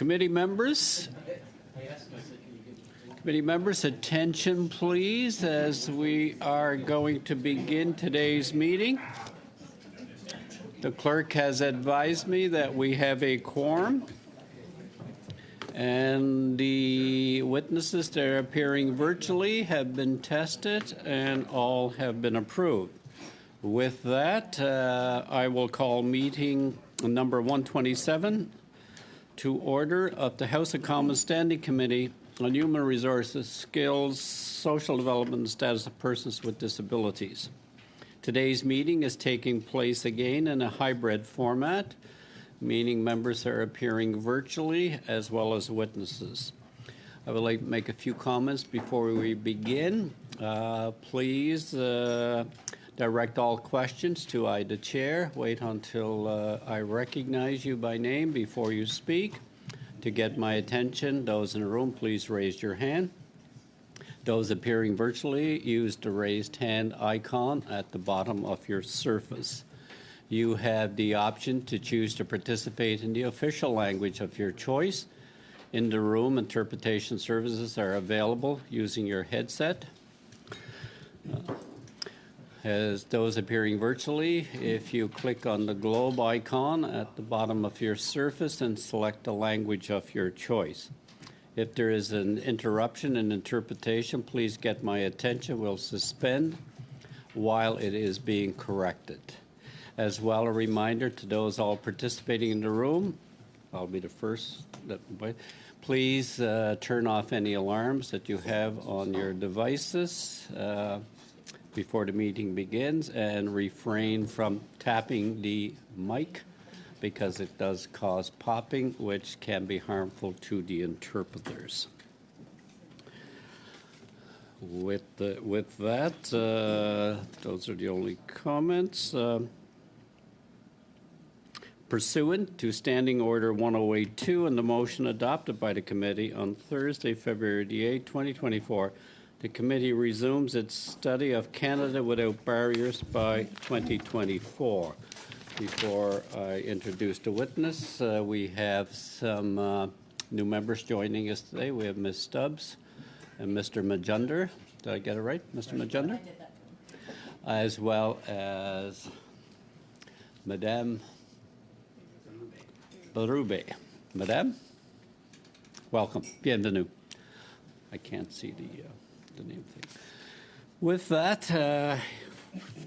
Committee members, attention please, as we are going to begin today's meeting. The clerk has advised me that we have a quorum, and the witnesses that are appearing virtually have been tested and all have been approved. With that, I will call meeting number 127 to order of the House of Commons Standing Committee on Human Resources, Skills, Social Development, and Status of Persons with Disabilities. Today's meeting is taking place again in a hybrid format, meaning members are appearing virtually as well as witnesses. I would like to make a few comments before we begin. Please direct all questions to I, the chair. Wait until I recognize you by name before you speak. To get my attention, those in the room, please raise your hand. Those appearing virtually, use the raised hand icon at the bottom of your surface. You have the option to choose to participate in the official language of your choice. In the room, interpretation services are available using your headset. As those appearing virtually, if you click on the globe icon at the bottom of your surface and select the language of your choice. If there is an interruption in interpretation, please get my attention. We'll suspend while it is being corrected. As well, a reminder to those all participating in the room, I'll be the first. Please turn off any alarms that you have on your devices before the meeting begins, and refrain from tapping the mic because it does cause popping, which can be harmful to the interpreters. With that, those are the only comments. Pursuant to Standing Order 1082 and the motion adopted by the committee on Thursday, February 8, 2024, the committee resumes its study of Canada Without Barriers by 2024. Before I introduce the witness, we have some new members joining us today. We have Ms. Stubbs and Mr. Majunder. Did I get it right, Mr. Majunder? I did that. As well as Madame Berube. Madame, welcome. Bienvenue. I can't see the name thing. With that,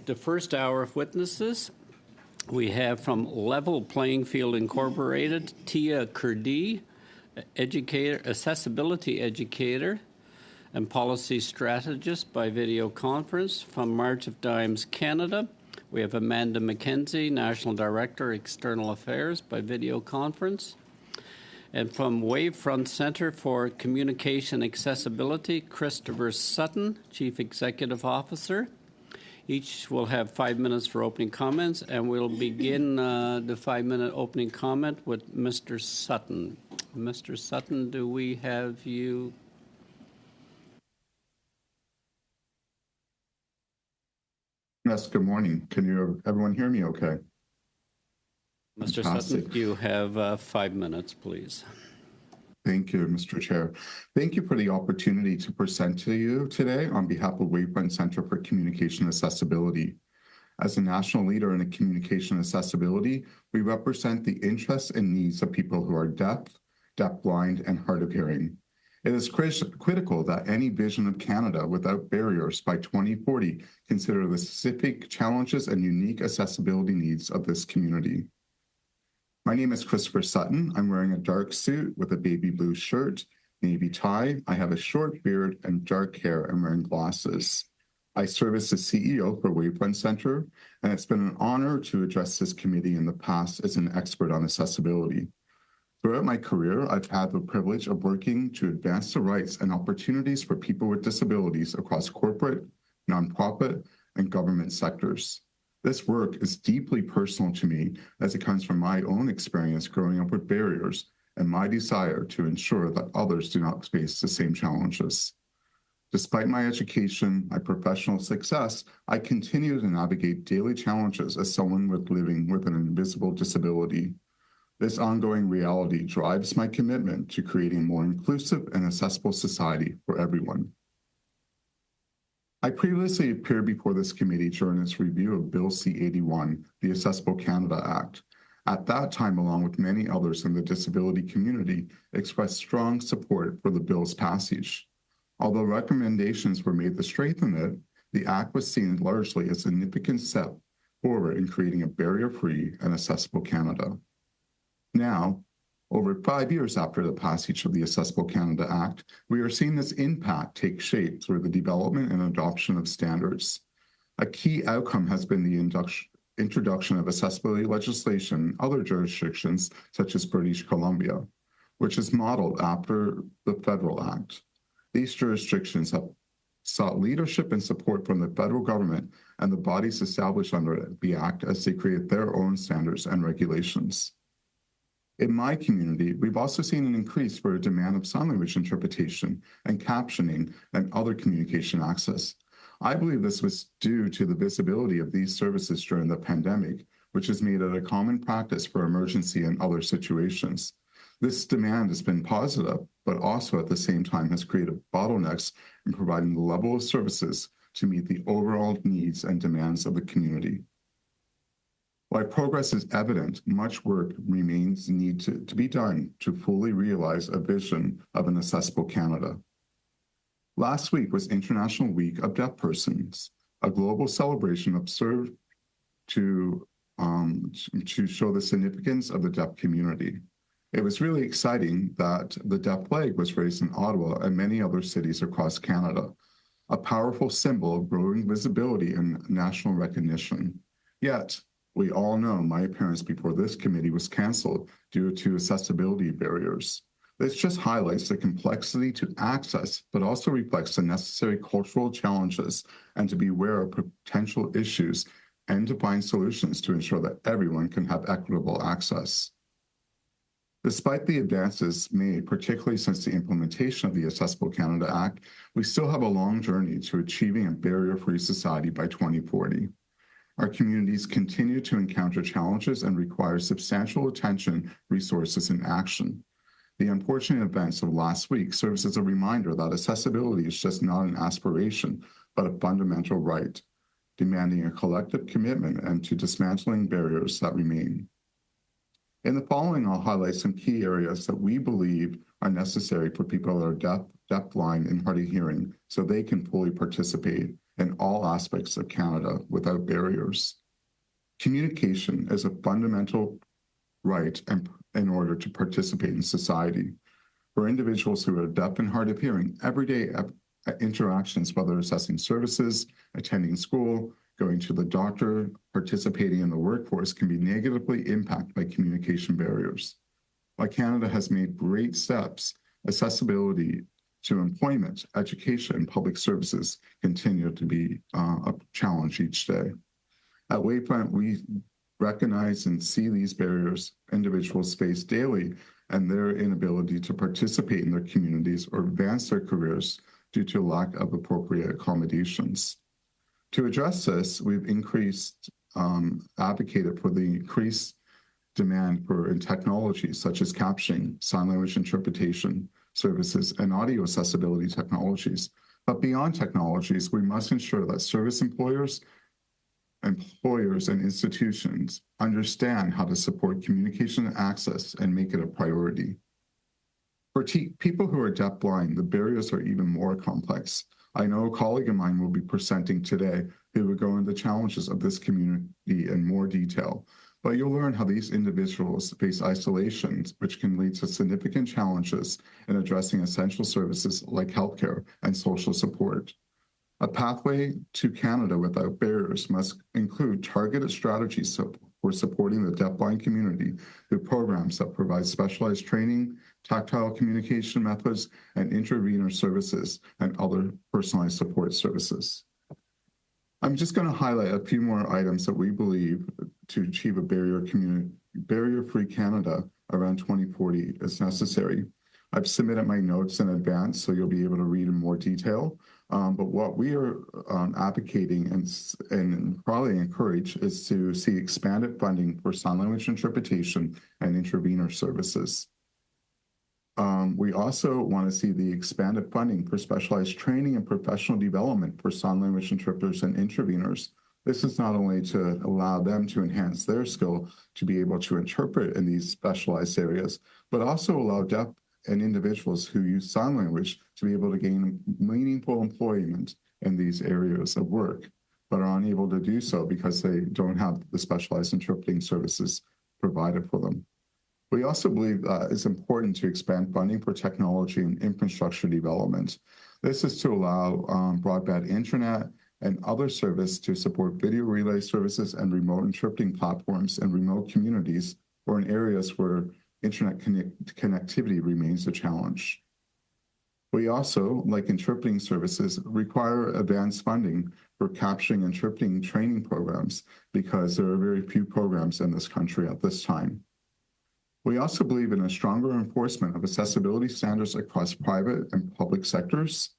the first hour of witnesses, we have from Level Playing Field Incorporated, Tia Kurdi, educator, accessibility educator, and policy strategist by video conference. From March of Dimes Canada, we have Amanda McKenzie, National Director, External Affairs by video conference. And from Wavefront Center for Communication Accessibility, Christopher Sutton, Chief Executive Officer. Each will have 5 minutes for opening comments, and we'll begin the 5-minute opening comment with Mr. Sutton. Mr. Sutton, do we have you? Yes, good morning. Can everyone hear me okay? Mr. Sutton, you have 5 minutes, please. Thank you, Mr. Chair. Thank you for the opportunity to present to you today on behalf of Wavefront Center for Communication Accessibility. As a national leader in communication accessibility, we represent the interests and needs of people who are deaf, deafblind, and hard of hearing. It is critical that any vision of Canada without barriers by 2040 consider the specific challenges and unique accessibility needs of this community. My name is Christopher Sutton. I'm wearing a dark suit with a baby blue shirt, navy tie. I have a short beard and dark hair and wearing glasses. I serve as the CEO for Wavefront Center, and it's been an honor to address this committee in the past as an expert on accessibility. Throughout my career, I've had the privilege of working to advance the rights and opportunities for people with disabilities across corporate, nonprofit, and government sectors. This work is deeply personal to me as it comes from my own experience growing up with barriers and my desire to ensure that others do not face the same challenges. Despite my education, my professional success, I continue to navigate daily challenges as someone living with an invisible disability. This ongoing reality drives my commitment to creating a more inclusive and accessible society for everyone. I previously appeared before this committee during its review of Bill C-81, the Accessible Canada Act. At that time, along with many others in the disability community, expressed strong support for the bill's passage. Although recommendations were made to strengthen it, the act was seen largely as a significant step forward in creating a barrier-free and accessible Canada. Now, over 5 years after the passage of the Accessible Canada Act, we are seeing this impact take shape through the development and adoption of standards. A key outcome has been the introduction of accessibility legislation in other jurisdictions, such as British Columbia, which is modeled after the Federal Act. These jurisdictions have sought leadership and support from the federal government and the bodies established under the Act as they create their own standards and regulations. In my community, we've also seen an increase for a demand of sign language interpretation and captioning and other communication access. I believe this was due to the visibility of these services during the pandemic, which has made it a common practice for emergency and other situations. This demand has been positive, but also at the same time has created bottlenecks in providing the level of services to meet the overall needs and demands of the community. While progress is evident, much work remains to be done to fully realize a vision of an accessible Canada. Last week was International Week of Deaf Persons, a global celebration observed to show the significance of the deaf community. It was really exciting that the deaf flag was raised in Ottawa and many other cities across Canada, a powerful symbol of growing visibility and national recognition. Yet, we all know my appearance before this committee was canceled due to accessibility barriers. This just highlights the complexity to access, but also reflects the necessary cultural challenges and to be aware of potential issues and to find solutions to ensure that everyone can have equitable access. Despite the advances made, particularly since the implementation of the Accessible Canada Act, we still have a long journey to achieving a barrier-free society by 2040. Our communities continue to encounter challenges and require substantial attention, resources, and action. The unfortunate events of last week serves as a reminder that accessibility is just not an aspiration, but a fundamental right, demanding a collective commitment and to dismantling barriers that remain. In the following, I'll highlight some key areas that we believe are necessary for people that are deaf, blind, and hard of hearing so they can fully participate in all aspects of Canada without barriers. Communication is a fundamental right in order to participate in society. For individuals who are deaf and hard of hearing, everyday interactions, whether assessing services, attending school, going to the doctor, participating in the workforce, can be negatively impacted by communication barriers. While Canada has made great steps, accessibility to employment, education, and public services continue to be a challenge each day. At Wavefront, we recognize and see these barriers individuals face daily and their inability to participate in their communities or advance their careers due to a lack of appropriate accommodations. To address this, we've advocated for the increased demand for technologies such as captioning, sign language interpretation services, and audio accessibility technologies. But beyond technologies, we must ensure that service employers, and institutions understand how to support communication and access and make it a priority. For people who are deaf-blind, the barriers are even more complex. I know a colleague of mine will be presenting today who will go into the challenges of this community in more detail, but you'll learn how these individuals face isolation, which can lead to significant challenges in addressing essential services like healthcare and social support. A pathway to Canada without barriers must include targeted strategies for supporting the deaf-blind community through programs that provide specialized training, tactile communication methods, and intervener services and other personalized support services. I'm just going to highlight a few more items that we believe to achieve a barrier-free Canada around 2040 is necessary. I've submitted my notes in advance, so you'll be able to read in more detail. But what we are advocating and probably encourage is to see expanded funding for sign language interpretation and intervener services. We also want to see the expanded funding for specialized training and professional development for sign language interpreters and interveners. This is not only to allow them to enhance their skill to be able to interpret in these specialized areas, but also allow deaf and individuals who use sign language to be able to gain meaningful employment in these areas of work, but are unable to do so because they don't have the specialized interpreting services provided for them. We also believe that it's important to expand funding for technology and infrastructure development. This is to allow broadband internet and other service to support video relay services and remote interpreting platforms in remote communities or in areas where internet connectivity remains a challenge. We also, like interpreting services, require advanced funding for capturing and interpreting training programs because there are very few programs in this country at this time. We also believe in a stronger enforcement of accessibility standards across private and public sectors,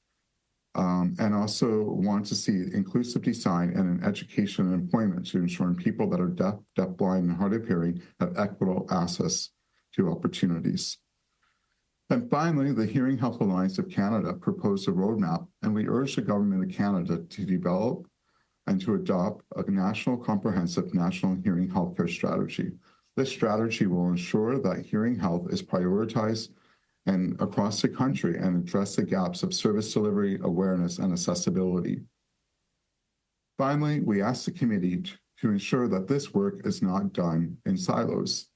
and also want to see inclusive design and in education and employment to ensure people that are deaf, deafblind, and hard of hearing have equitable access to opportunities. And finally, the Hearing Health Alliance of Canada proposed a roadmap, and we urge the Government of Canada to develop and to adopt a national comprehensive national hearing healthcare strategy. This strategy will ensure that hearing health is prioritized and across the country and address the gaps of service delivery, awareness, and accessibility. Finally, we ask the committee to ensure that this work is not done in silos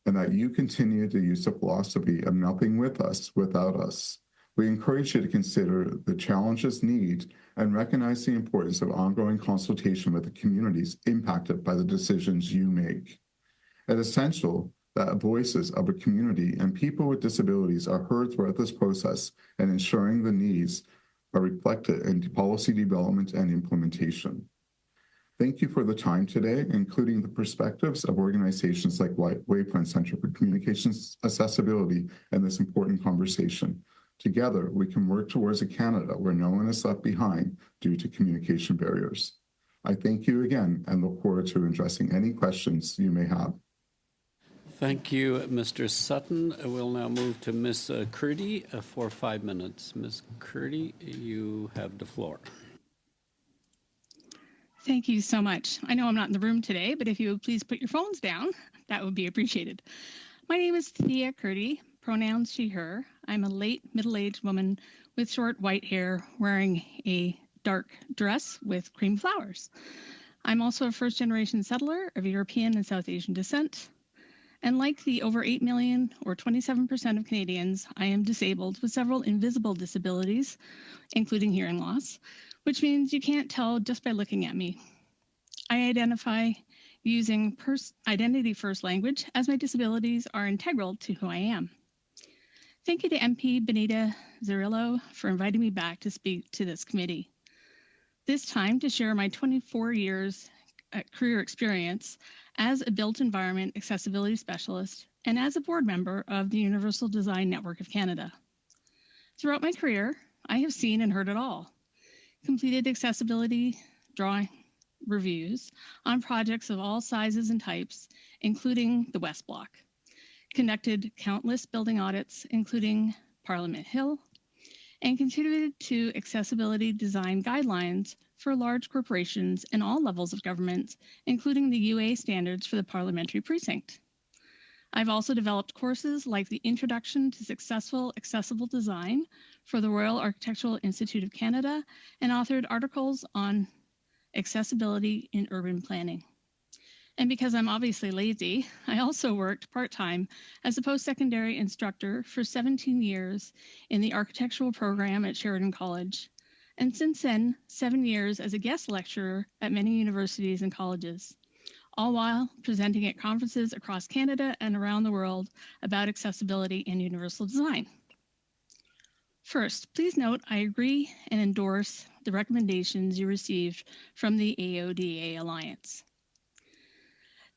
and that you continue to use the philosophy of nothing with us without us. We encourage you to consider the challenges, needs, and recognize the importance of ongoing consultation with the communities impacted by the decisions you make. It's essential that voices of a community and people with disabilities are heard throughout this process and ensuring the needs are reflected in policy development and implementation. Thank you for the time today, including the perspectives of organizations like Wavefront Center for Communications Accessibility in this important conversation. Together, we can work towards a Canada where no one is left behind due to communication barriers. I thank you again and look forward to addressing any questions you may have. Thank you, Mr. Sutton. We'll now move to Ms. Curdy for 5 minutes. Ms. Curdy, you have the floor. Thank you so much. I know I'm not in the room today, but if you would please put your phones down, that would be appreciated. My name is Thea Curdy, pronouns she, her. I'm a late middle-aged woman with short white hair wearing a dark dress with cream flowers. I'm also a first-generation settler of European and South Asian descent. And like the over 8 million or 27% of Canadians, I am disabled with several invisible disabilities, including hearing loss, which means you can't tell just by looking at me. I identify using identity-first language as my disabilities are integral to who I am. Thank you to MP Benita Zerillo for inviting me back to speak to this committee. This time to share my 24 years career experience as a built environment accessibility specialist and as a board member of the Universal Design Network of Canada. Throughout my career, I have seen and heard it all. Completed accessibility drawing reviews on projects of all sizes and types, including the West Block. Conducted countless building audits, including Parliament Hill, and contributed to accessibility design guidelines for large corporations and all levels of government, including the UA standards for the parliamentary precinct. I've also developed courses like the Introduction to Successful Accessible Design for the Royal Architectural Institute of Canada and authored articles on accessibility in urban planning. And because I'm obviously lazy, I also worked part-time as a post-secondary instructor for 17 years in the architectural program at Sheridan College, and since then, 7 years as a guest lecturer at many universities and colleges, all while presenting at conferences across Canada and around the world about accessibility and universal design. First, please note I agree and endorse the recommendations you received from the AODA Alliance.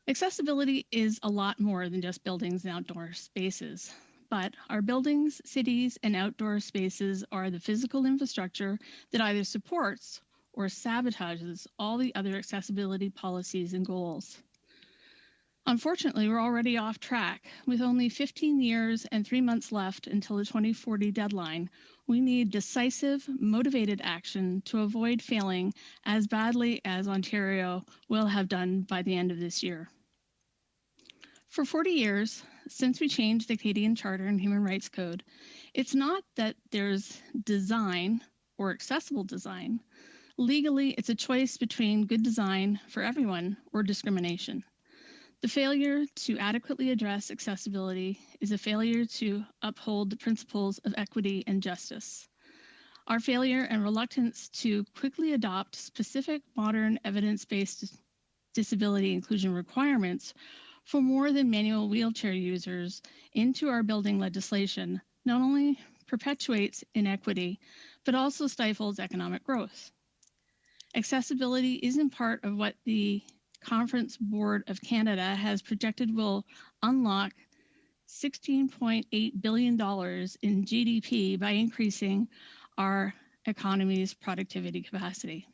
Accessibility is a lot more than just buildings and outdoor spaces, but our buildings, cities, and outdoor spaces are the physical infrastructure that either supports or sabotages all the other accessibility policies and goals. Unfortunately, we're already off track. With only 15 years and 3 months left until the 2040 deadline, we need decisive, motivated action to avoid failing as badly as Ontario will have done by the end of this year. For 40 years, since we changed the Canadian Charter and Human Rights Code, it's not that there's design or accessible design. Legally, it's a choice between good design for everyone or discrimination. The failure to adequately address accessibility is a failure to uphold the principles of equity and justice. Our failure and reluctance to quickly adopt specific modern evidence-based disability inclusion requirements for more than manual wheelchair users into our building legislation not only perpetuates inequity, but also stifles economic growth. Accessibility isn't part of what the Conference Board of Canada has projected will unlock $16.8 billion in GDP by increasing our economy's productivity capacity.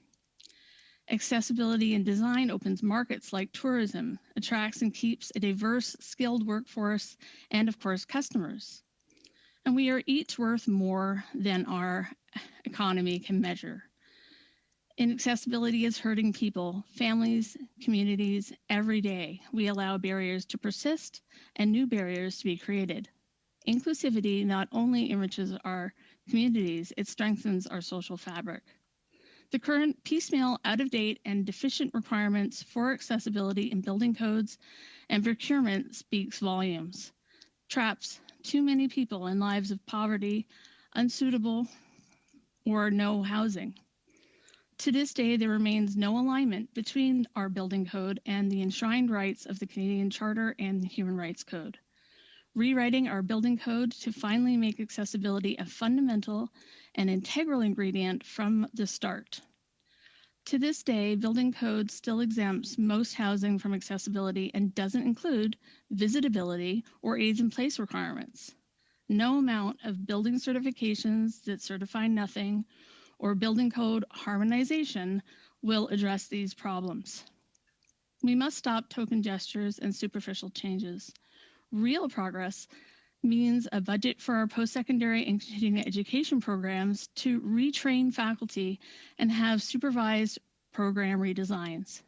Accessibility and design opens markets like tourism, attracts and keeps a diverse, skilled workforce, and of course, customers. And we are each worth more than our economy can measure. Inaccessibility is hurting people, families, communities every day. We allow barriers to persist and new barriers to be created. Inclusivity not only enriches our communities, it strengthens our social fabric. The current piecemeal, out-of-date, and deficient requirements for accessibility in building codes and procurement speaks volumes. Traps too many people in lives of poverty, unsuitable, or no housing. To this day, there remains no alignment between our building code and the enshrined rights of the Canadian Charter and the Human Rights Code. Rewriting our building code to finally make accessibility a fundamental and integral ingredient from the start. To this day, building code still exempts most housing from accessibility and doesn't include visitability or aids in place requirements. No amount of building certifications that certify nothing or building code harmonization will address these problems. We must stop token gestures and superficial changes. Real progress means a budget for our post-secondary and continuing education programs to retrain faculty and have supervised program redesigns.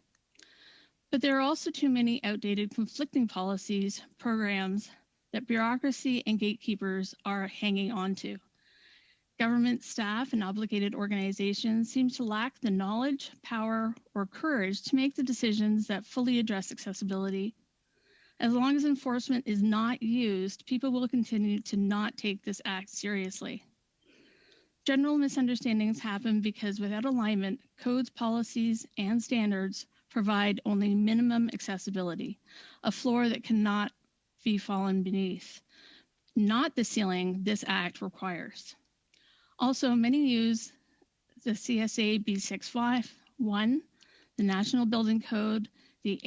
But there are also too many outdated conflicting policies, programs that bureaucracy and gatekeepers are hanging on to. Government staff and obligated organizations seem to lack the knowledge, power, or courage to make the decisions that fully address accessibility. As long as enforcement is not used, people will continue to not take this act seriously. General misunderstandings happen because without alignment, codes, policies, and standards provide only minimum accessibility, a floor that cannot be fallen beneath, not the ceiling this act requires. Also, many use the CSA B651, the National Building Code, the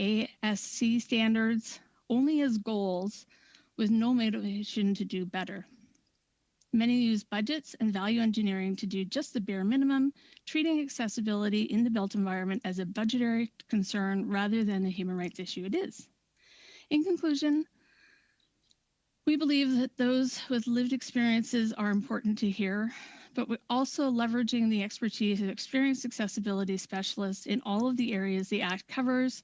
ASC standards, only as goals with no motivation to do better. Many use budgets and value engineering to do just the bare minimum, treating accessibility in the built environment as a budgetary concern rather than a human rights issue it is. In conclusion, we believe that those with lived experiences are important to hear, but we're also leveraging the expertise of experienced accessibility specialists in all of the areas the Act covers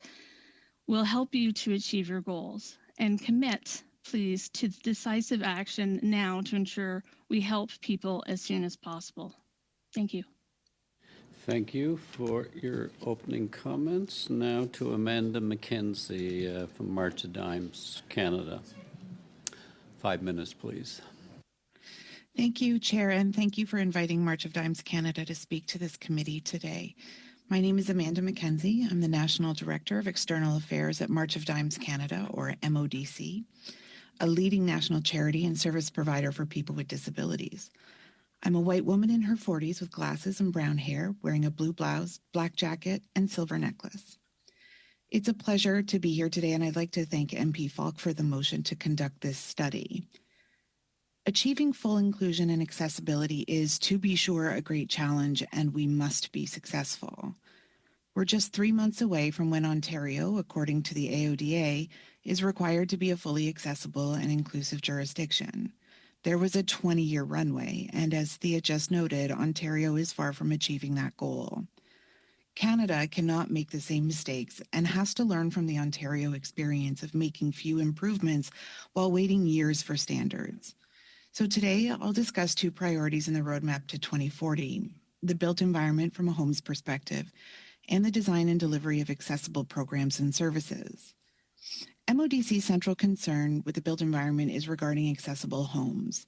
will help you to achieve your goals. And commit, please, to decisive action now to ensure we help people as soon as possible. Thank you. Thank you for your opening comments. Now to Amanda McKenzie from March of Dimes, Canada. 5 minutes, please. Thank you, Chair, and thank you for inviting March of Dimes Canada to speak to this committee today. My name is Amanda McKenzie. I'm the National Director of External Affairs at March of Dimes Canada, or MODC, a leading national charity and service provider for people with disabilities. I'm a white woman in her 40s with glasses and brown hair, wearing a blue blouse, black jacket, and silver necklace. It's a pleasure to be here today, and I'd like to thank MP Falk for the motion to conduct this study. Achieving full inclusion and accessibility is, to be sure, a great challenge, and we must be successful. We're just 3 months away from when Ontario, according to the AODA, is required to be a fully accessible and inclusive jurisdiction. There was a 20-year runway, and as Thea just noted, Ontario is far from achieving that goal. Canada cannot make the same mistakes and has to learn from the Ontario experience of making few improvements while waiting years for standards. So today, I'll discuss 2 priorities in the roadmap to 2040, the built environment from a home's perspective, and the design and delivery of accessible programs and services. MODC's central concern with the built environment is regarding accessible homes.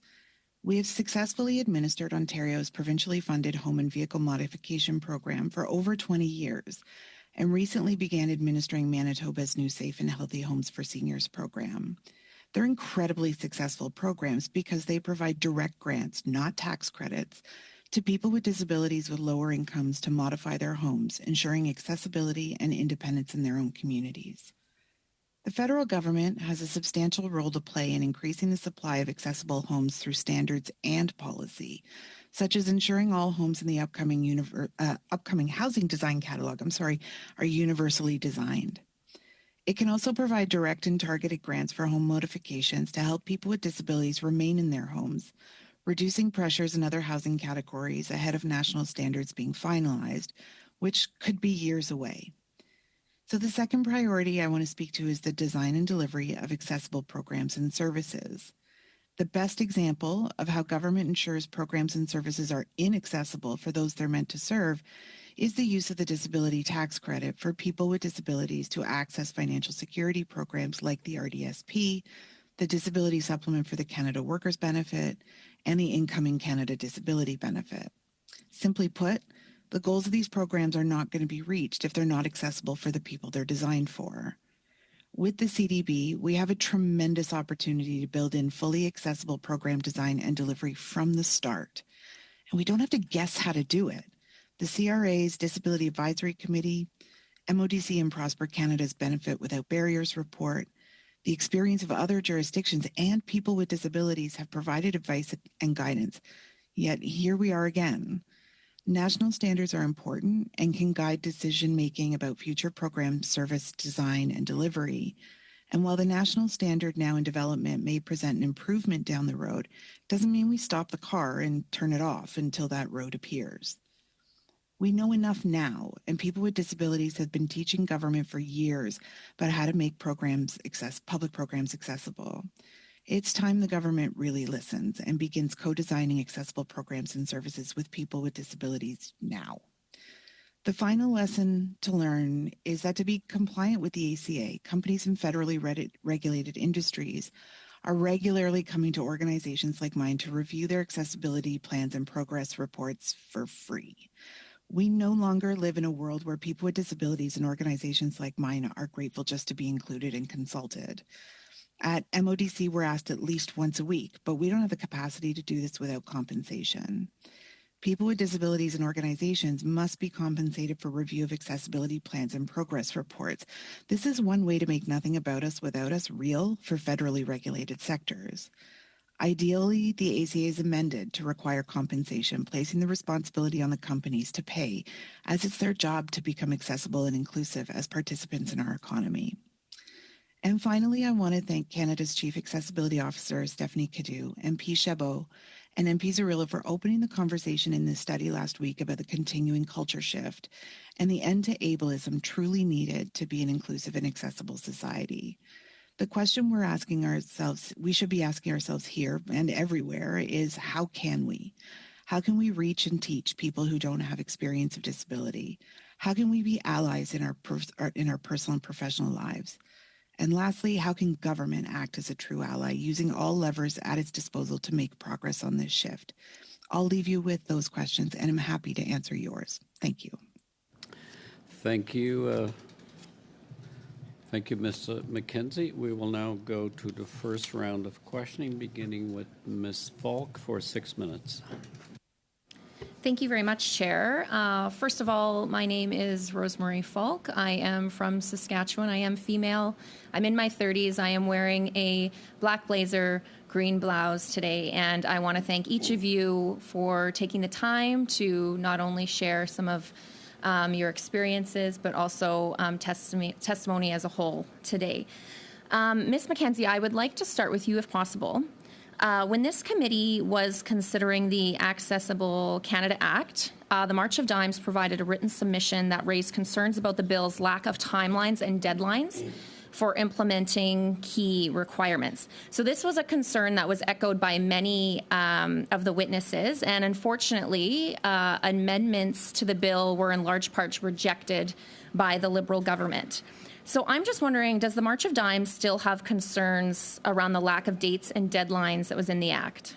We have successfully administered Ontario's provincially funded home and vehicle modification program for over 20 years and recently began administering Manitoba's new Safe and Healthy Homes for Seniors program. They're incredibly successful programs because they provide direct grants, not tax credits, to people with disabilities with lower incomes to modify their homes, ensuring accessibility and independence in their own communities. The federal government has a substantial role to play in increasing the supply of accessible homes through standards and policy, such as ensuring all homes in the upcoming housing design catalog, are universally designed. It can also provide direct and targeted grants for home modifications to help people with disabilities remain in their homes, reducing pressures in other housing categories ahead of national standards being finalized, which could be years away. So the second priority I want to speak to is the design and delivery of accessible programs and services. The best example of how government ensures programs and services are inaccessible for those they're meant to serve is the use of the disability tax credit for people with disabilities to access financial security programs like the RDSP, the Disability Supplement for the Canada Workers Benefit, and the Incoming Canada Disability Benefit. Simply put, the goals of these programs are not going to be reached if they're not accessible for the people they're designed for. With the CDB, we have a tremendous opportunity to build in fully accessible program design and delivery from the start. And we don't have to guess how to do it. The CRA's Disability Advisory Committee, MODC and Prosper Canada's Benefit Without Barriers report, the experience of other jurisdictions and people with disabilities have provided advice and guidance. Yet here we are again. National standards are important and can guide decision-making about future program service design and delivery. And while the national standard now in development may present an improvement down the road, it doesn't mean we stop the car and turn it off until that road appears. We know enough now, and people with disabilities have been teaching government for years about how to make public programs accessible. It's time the government really listens and begins co-designing accessible programs and services with people with disabilities now. The final lesson to learn is that to be compliant with the ACA, companies in federally regulated industries are regularly coming to organizations like mine to review their accessibility plans and progress reports for free. We no longer live in a world where people with disabilities and organizations like mine are grateful just to be included and consulted. At MODC, we're asked at least once a week, but we don't have the capacity to do this without compensation. People with disabilities and organizations must be compensated for review of accessibility plans and progress reports. This is one way to make nothing about us without us real for federally regulated sectors. Ideally, the ACA is amended to require compensation, placing the responsibility on the companies to pay, as it's their job to become accessible and inclusive as participants in our economy. And finally, I want to thank Canada's Chief Accessibility Officer, Stephanie Cadieux, MP Chabot, and MP Zarilla for opening the conversation in this study last week about the continuing culture shift and the end to ableism truly needed to be an inclusive and accessible society. The question we should be asking ourselves here and everywhere is, how can we? How can we reach and teach people who don't have experience of disability? How can we be allies in our personal and professional lives? And lastly, how can government act as a true ally, using all levers at its disposal to make progress on this shift? I'll leave you with those questions, and I'm happy to answer yours. Thank you. Thank you. Thank you, Ms. McKenzie. We will now go to the first round of questioning, beginning with Ms. Falk for 6 minutes. Thank you very much, Chair. First of all, my name is Rosemary Falk. I am from Saskatchewan. I am female. I'm in my 30s. I am wearing a black blazer, green blouse today, and I want to thank each of you for taking the time to not only share some of your experiences, but also testimony as a whole today. Ms. McKenzie, I would like to start with you if possible. When this committee was considering the Accessible Canada Act, the March of Dimes provided a written submission that raised concerns about the bill's lack of timelines and deadlines for implementing key requirements. So this was a concern that was echoed by many of the witnesses, and unfortunately, amendments to the bill were in large part rejected by the Liberal government. So I'm just wondering, does the March of Dimes still have concerns around the lack of dates and deadlines that was in the Act?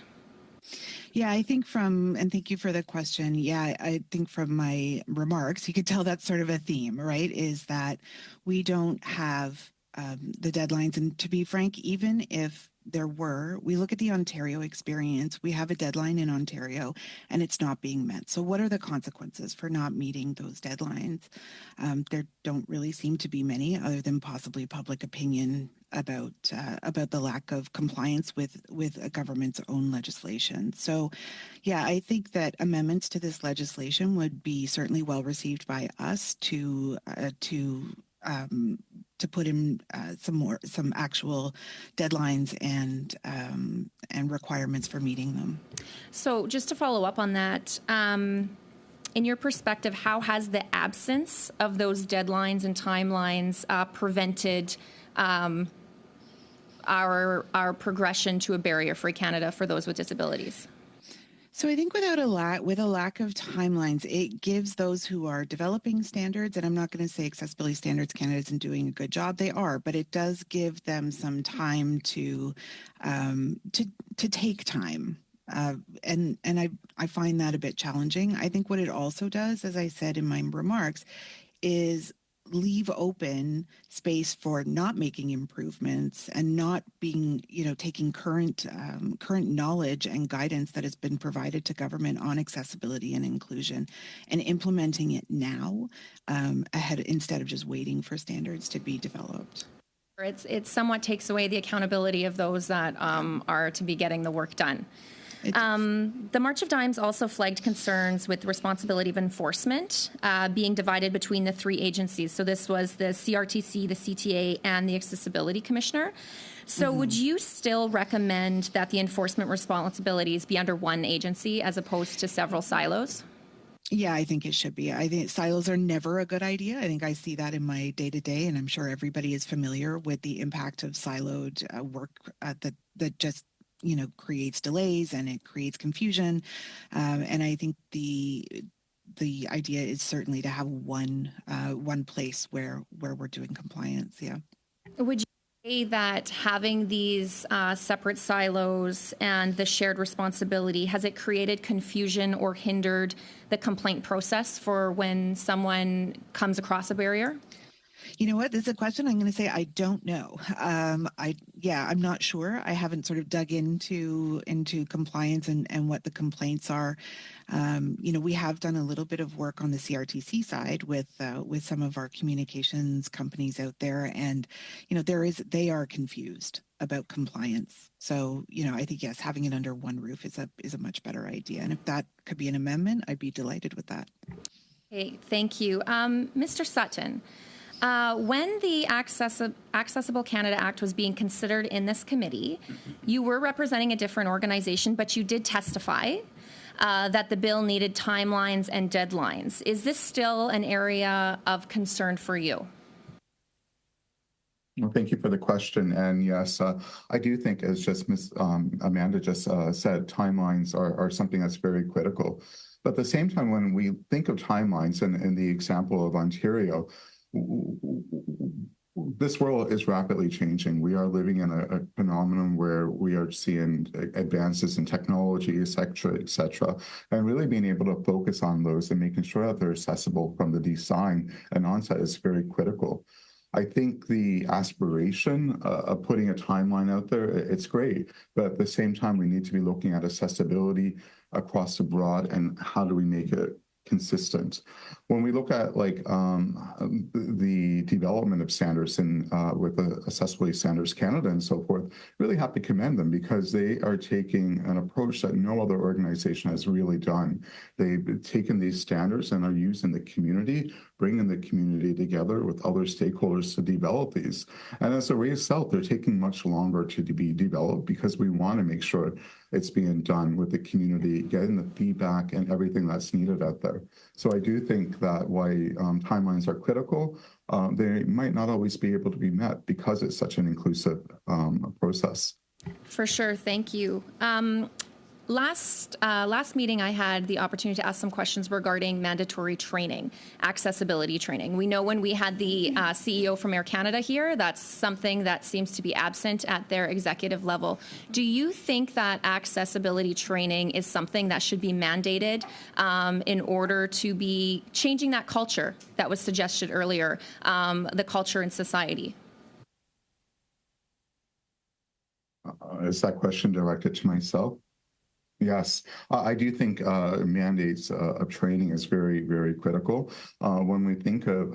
Yeah, I think and thank you for the question. Yeah, I think from my remarks, you could tell that's sort of a theme, right? Is that we don't have the deadlines. And to be frank, even if there were, we look at the Ontario experience, we have a deadline in Ontario and it's not being met. So what are the consequences for not meeting those deadlines? There don't really seem to be many other than possibly public opinion about the lack of compliance with a government's own legislation. So yeah, I think that amendments to this legislation would be certainly well received by us to put in some actual deadlines and requirements for meeting them. So just to follow up on that, in your perspective, how has the absence of those deadlines and timelines prevented our progression to a barrier-free Canada for those with disabilities? So I think with a lack of timelines, it gives those who are developing standards, and I'm not going to say Accessibility Standards Canada isn't doing a good job, they are, but it does give them some time to take time. And I find that a bit challenging. I think what it also does, as I said in my remarks, is leave open space for not making improvements and not being, taking current knowledge and guidance that has been provided to government on accessibility and inclusion and implementing it now ahead instead of just waiting for standards to be developed. It somewhat takes away the accountability of those that are to be getting the work done. The March of Dimes also flagged concerns with the responsibility of enforcement being divided between the three agencies. So this was the CRTC, the CTA, and the Accessibility Commissioner. So would you still recommend that the enforcement responsibilities be under one agency as opposed to several silos? Yeah, I think it should be. I think silos are never a good idea. I think I see that in my day-to-day, and I'm sure everybody is familiar with the impact of siloed work that just creates delays and it creates confusion. And I think the idea is certainly to have one place where we're doing compliance. Yeah. Would you say that having these separate silos and the shared responsibility, has it created confusion or hindered the complaint process for when someone comes across a barrier? You know what? This is a question I'm going to say I don't know. I'm not sure. I haven't sort of dug into compliance and what the complaints are. We have done a little bit of work on the CRTC side with some of our communications companies out there, and they are confused about compliance. So I think yes, having it under one roof is a much better idea. And if that could be an amendment, I'd be delighted with that. Okay, thank you, Mr. Sutton. When the Accessible Canada Act was being considered in this committee, you were representing a different organization, but you did testify that the bill needed timelines and deadlines. Is this still an area of concern for you? Well, thank you for the question. And yes, I do think, as just Ms. Amanda just said, timelines are something that's very critical. But at the same time, when we think of timelines in the example of Ontario, this world is rapidly changing. We are living in a phenomenon where we are seeing advances in technology, et cetera, and really being able to focus on those and making sure that they're accessible from the design and onset is very critical. I think the aspiration of putting a timeline out there, it's great. But at the same time, we need to be looking at accessibility across the broad and how do we make it consistent. When we look at the development of standards and with the Accessibility Standards Canada and so forth, really have to commend them because they are taking an approach that no other organization has really done. They've taken these standards and are using the community, bringing the community together with other stakeholders to develop these. And as a result, they're taking much longer to be developed because we want to make sure it's being done with the community, getting the feedback and everything that's needed out there. So I do think that while timelines are critical, they might not always be able to be met because it's such an inclusive process. For sure. Thank you. Last meeting, I had the opportunity to ask some questions regarding mandatory training, accessibility training. We know when we had the CEO from Air Canada here, that's something that seems to be absent at their executive level. Do you think that accessibility training is something that should be mandated in order to be changing that culture that was suggested earlier, the culture in society? Is that question directed to myself? Yes, I do think mandates of training is very, very critical. When we think of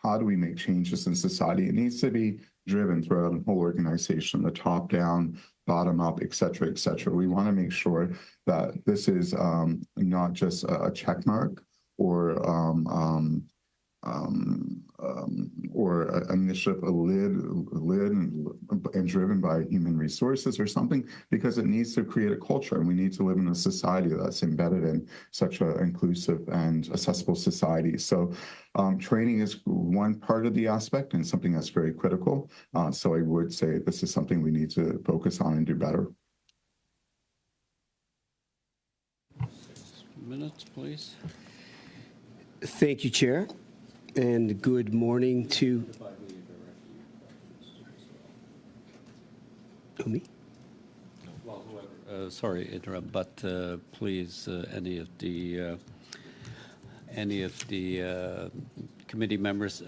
how do we make changes in society, it needs to be driven throughout the whole organization, the top down, bottom up, et cetera, et cetera. We want to make sure that this is not just a check mark or an initiative led and driven by human resources or something, because it needs to create a culture, and we need to live in a society that's embedded in such an inclusive and accessible society. So training is one part of the aspect and something that's very critical. So I would say this is something we need to focus on and do better. 6 minutes, please. Thank you, Chair. And good morning to me. Well, whoever, sorry, interrupt, but please, any of the committee members,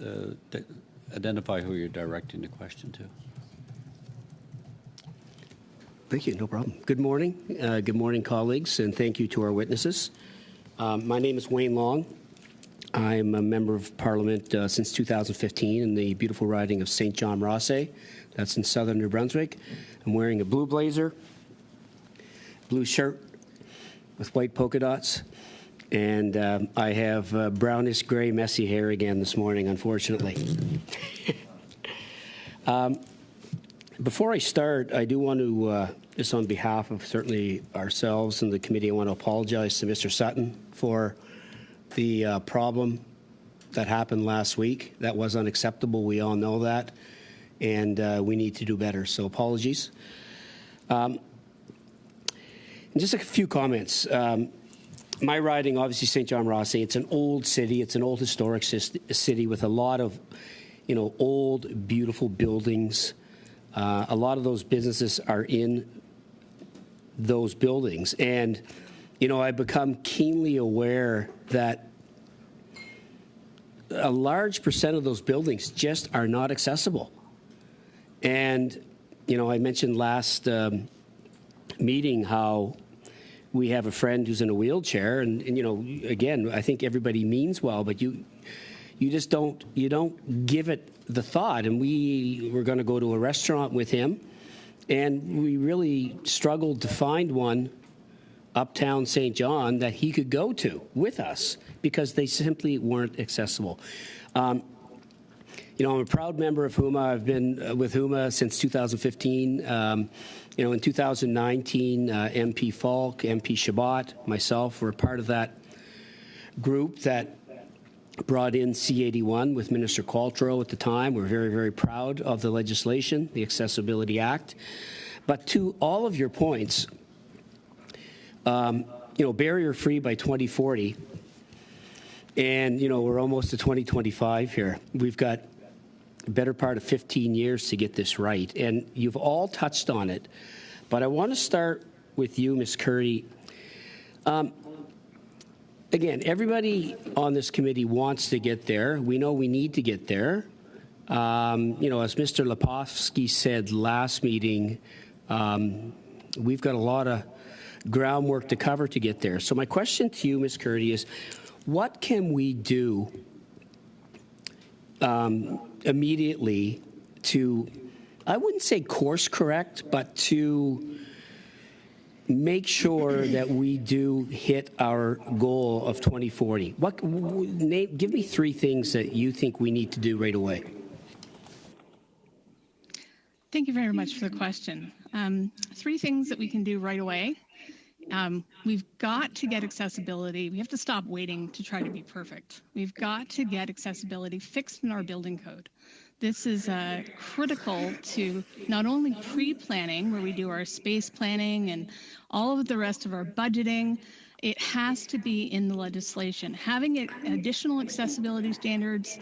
identify who you're directing the question to. Thank you. No problem. Good morning. Good morning, colleagues, and thank you to our witnesses. My name is Wayne Long. I'm a member of Parliament since 2015 in the beautiful riding of St. John Rothesay. That's in southern New Brunswick. I'm wearing a blue blazer, blue shirt with white polka dots, and I have brownish gray messy hair again this morning, unfortunately. Before I start, I do want to, just on behalf of certainly ourselves and the committee, I want to apologize to Mr. Sutton for the problem that happened last week. That was unacceptable. We all know that. And we need to do better. So apologies. And just a few comments. My riding, obviously, St. John Rothesay, it's an old city. It's an old historic city with a lot of, old, beautiful buildings. A lot of those businesses are in those buildings. And I've become keenly aware that a large percent of those buildings just are not accessible. And, I mentioned last meeting how we have a friend who's in a wheelchair, and again, I think everybody means well, but you just don't give it the thought. And we were going to go to a restaurant with him, and we really struggled to find one uptown St. John that he could go to with us because they simply weren't accessible. I'm a proud member of HUMA. I've been with HUMA since 2015. In 2019, MP Falk, MP Chabot, myself were part of that group that brought in C81 with Minister Qualtrough at the time. We're very, very proud of the legislation, the Accessibility Act. But to all of your points, barrier-free by 2040, and, we're almost to 2025 here. We've got a better part of 15 years to get this right, and you've all touched on it. But I want to start with you, Ms. Curdy. Again, everybody on this committee wants to get there. We know we need to get there. As Mr. Lepofsky said last meeting, we've got a lot of groundwork to cover to get there. So my question to you, Ms. Curdy, is what can we do immediately to, I wouldn't say course correct, but to make sure that we do hit our goal of 2040? Give me 3 things that you think we need to do right away. Thank you very much for the question. 3 things that we can do right away. We've got to get accessibility. We have to stop waiting to try to be perfect. We've got to get accessibility fixed in our building code. This is critical to not only pre-planning, where we do our space planning and all of the rest of our budgeting. It has to be in the legislation. Having additional accessibility standards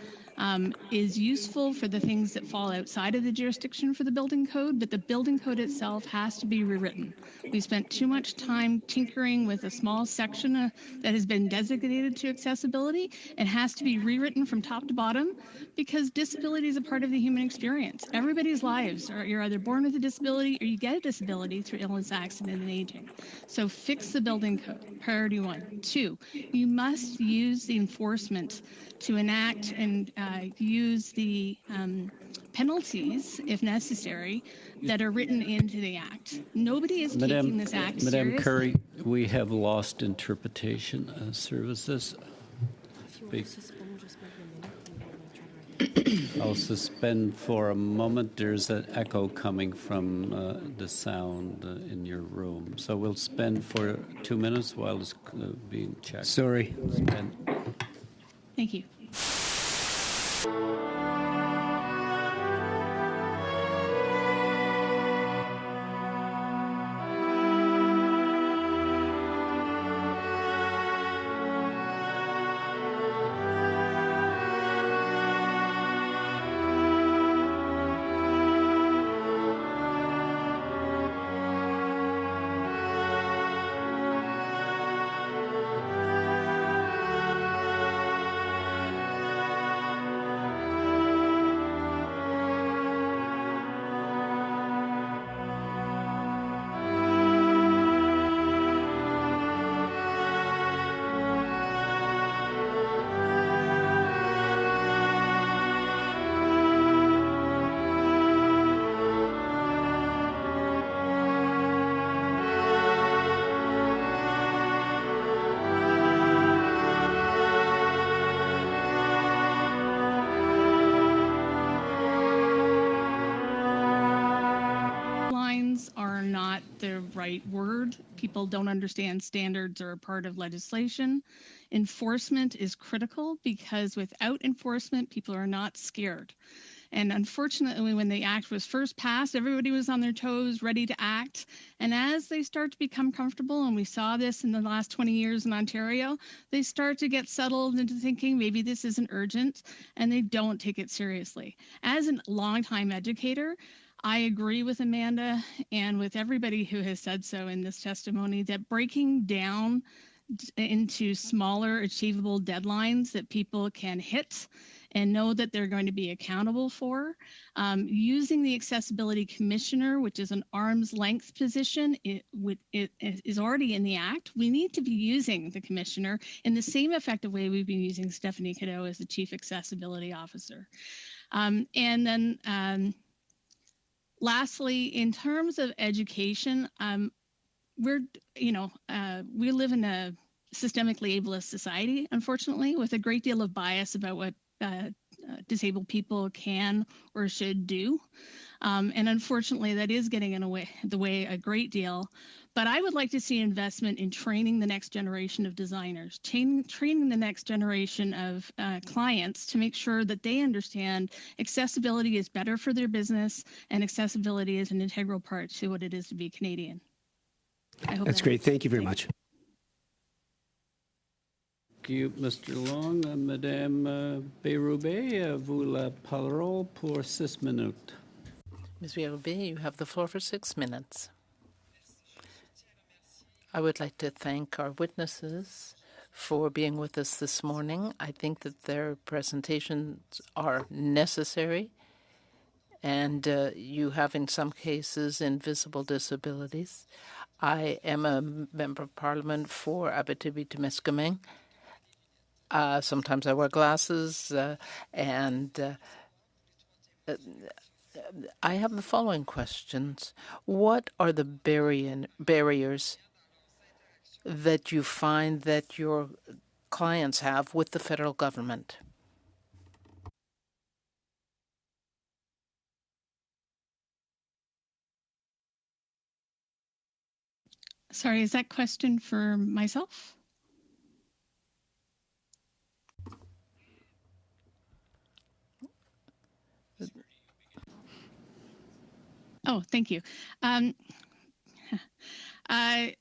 is useful for the things that fall outside of the jurisdiction for the building code, but the building code itself has to be rewritten. We spent too much time tinkering with a small section that has been designated to accessibility. It has to be rewritten from top to bottom because disability is a part of the human experience. Everybody's lives you're either born with a disability or you get a disability through illness, accident, and aging. So fix the building code, priority 1. 2, you must use the enforcement to enact and use the penalties, if necessary, that are written into the Act. Nobody is taking this Act serious. Madam Curry, we have lost interpretation services. I'll suspend for a moment. There's an echo coming from the sound in your room. So we'll spend for 2 minutes while it's being checked. Sorry. Thank you. Right word. People don't understand standards are a part of legislation. Enforcement is critical because without enforcement, people are not scared. And unfortunately, when the Act was first passed, everybody was on their toes, ready to act. And as they start to become comfortable, and we saw this in the last 20 years in Ontario, they start to get settled into thinking maybe this isn't urgent, and they don't take it seriously. As a longtime educator, I agree with Amanda and with everybody who has said so in this testimony that breaking down into smaller achievable deadlines that people can hit and know that they're going to be accountable for, using the Accessibility Commissioner, which is an arm's length position, it is already in the Act. We need to be using the Commissioner in the same effective way we've been using Stephanie Cadeau as the Chief Accessibility Officer. And then lastly, in terms of education, we live in a systemically ableist society, unfortunately, with a great deal of bias about what disabled people can or should do. And unfortunately, that is getting in the way a great deal. But I would like to see investment in training the next generation of designers, training the next generation of clients to make sure that they understand accessibility is better for their business and accessibility is an integral part to what it is to be Canadian. I hope That's great. Thank you very much. Thank you, Mr. Long. Madame Bérubé, vous la parole pour 6 minutes. Ms. Bérubé, you have the floor for 6 minutes. I would like to thank our witnesses for being with us this morning. I think that their presentations are necessary, and you have, in some cases, invisible disabilities. I am a member of Parliament for Abitibi-Témiscamingue. Sometimes I wear glasses, and I have the following questions. What are the barriers that you find that your clients have with the federal government? Sorry, is that question for myself? Oh, thank you.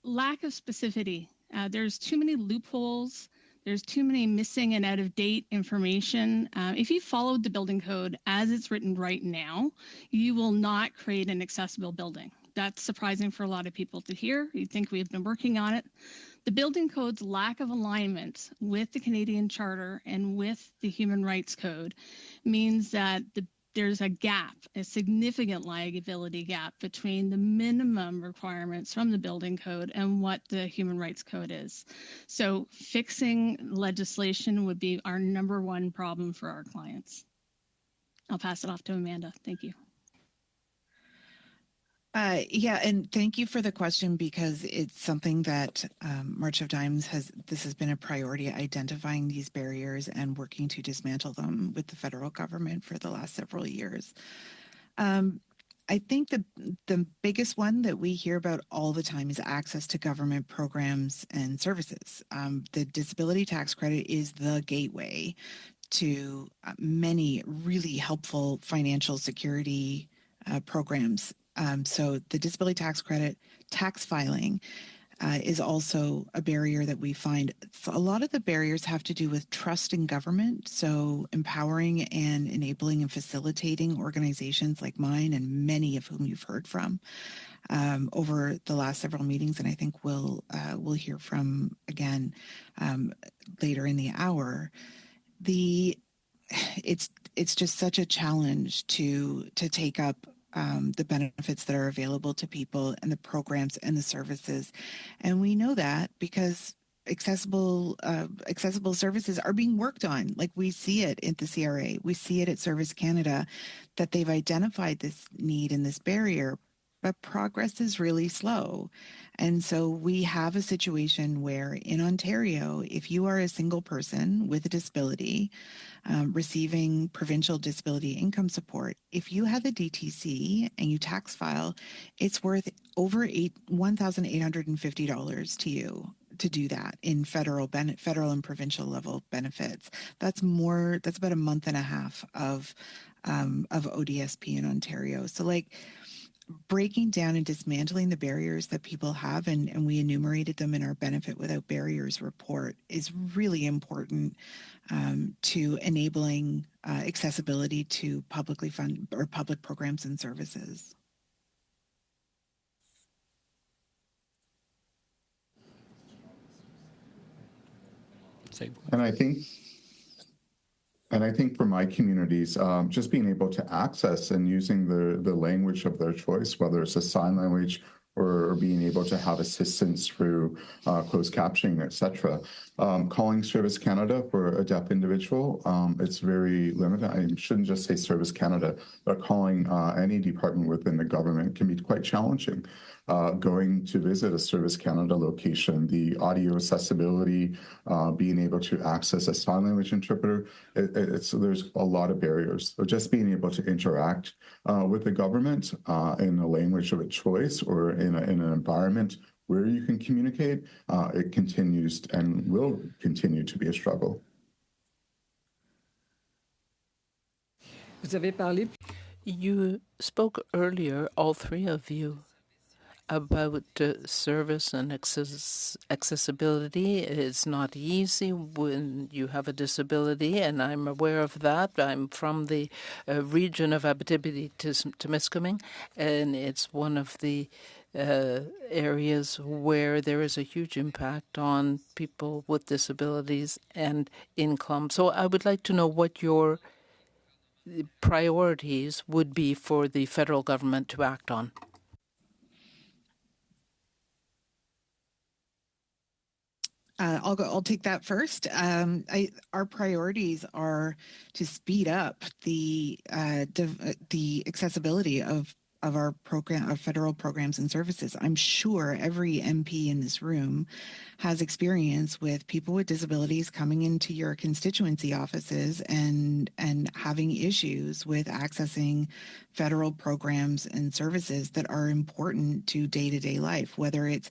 Lack of specificity. There's too many loopholes. There's too many missing and out-of-date information. If you followed the building code as it's written right now, you will not create an accessible building. That's surprising for a lot of people to hear. You'd think we've been working on it. The building code's lack of alignment with the Canadian Charter and with the Human Rights Code means that there's a gap, a significant liability gap between the minimum requirements from the building code and what the Human Rights Code is. So fixing legislation would be our number one problem for our clients. I'll pass it off to Amanda. Thank you. Yeah, and thank you for the question, because it's something that March of Dimes has been a priority, identifying these barriers and working to dismantle them with the federal government for the last several years. I think the biggest one that we hear about all the time is access to government programs and services. The disability tax credit is the gateway to many really helpful financial security programs. So the disability tax credit, tax filing is also a barrier that we find. A lot of the barriers have to do with trust in government. So empowering and enabling and facilitating organizations like mine, and many of whom you've heard from over the last several meetings, and I think we'll hear from again later in the hour. It's just such a challenge to take up the benefits that are available to people and the programs and the services. And we know that because accessible services are being worked on. Like, we see it at the CRA, we see it at Service Canada, that they've identified this need and this barrier, but progress is really slow. And so we have a situation where in Ontario, if you are a single person with a disability receiving provincial disability income support, if you have a DTC and you tax file, it's worth over $1,850 to you to do that in federal and provincial level benefits. That's about a month and a half of ODSP in Ontario. So, like, breaking down and dismantling the barriers that people have, and we enumerated them in our Benefit Without Barriers report, is really important to enabling accessibility to publicly funded or public programs and services. And I think for my communities, just being able to access and using the language of their choice, whether it's a sign language or being able to have assistance through closed captioning, etc. Calling Service Canada for a deaf individual, it's very limited. I shouldn't just say Service Canada, but calling any department within the government can be quite challenging. Going to visit a Service Canada location, the audio accessibility, being able to access a sign language interpreter, there's a lot of barriers. So just being able to interact with the government in a language of a choice or in an environment where you can communicate, it continues and will continue to be a struggle. You spoke earlier, all three of you, about service and accessibility. It's not easy when you have a disability, and I'm aware of that. I'm from the region of Abitibi-Témiscamingue, and it's one of the areas where there is a huge impact on people with disabilities and income. So I would like to know what your priorities would be for the federal government to act on. I'll take that first. Our priorities are to speed up the accessibility of our program, of federal programs and services. I'm sure every MP in this room has experience with people with disabilities coming into your constituency offices and having issues with accessing federal programs and services that are important to day-to-day life, whether it's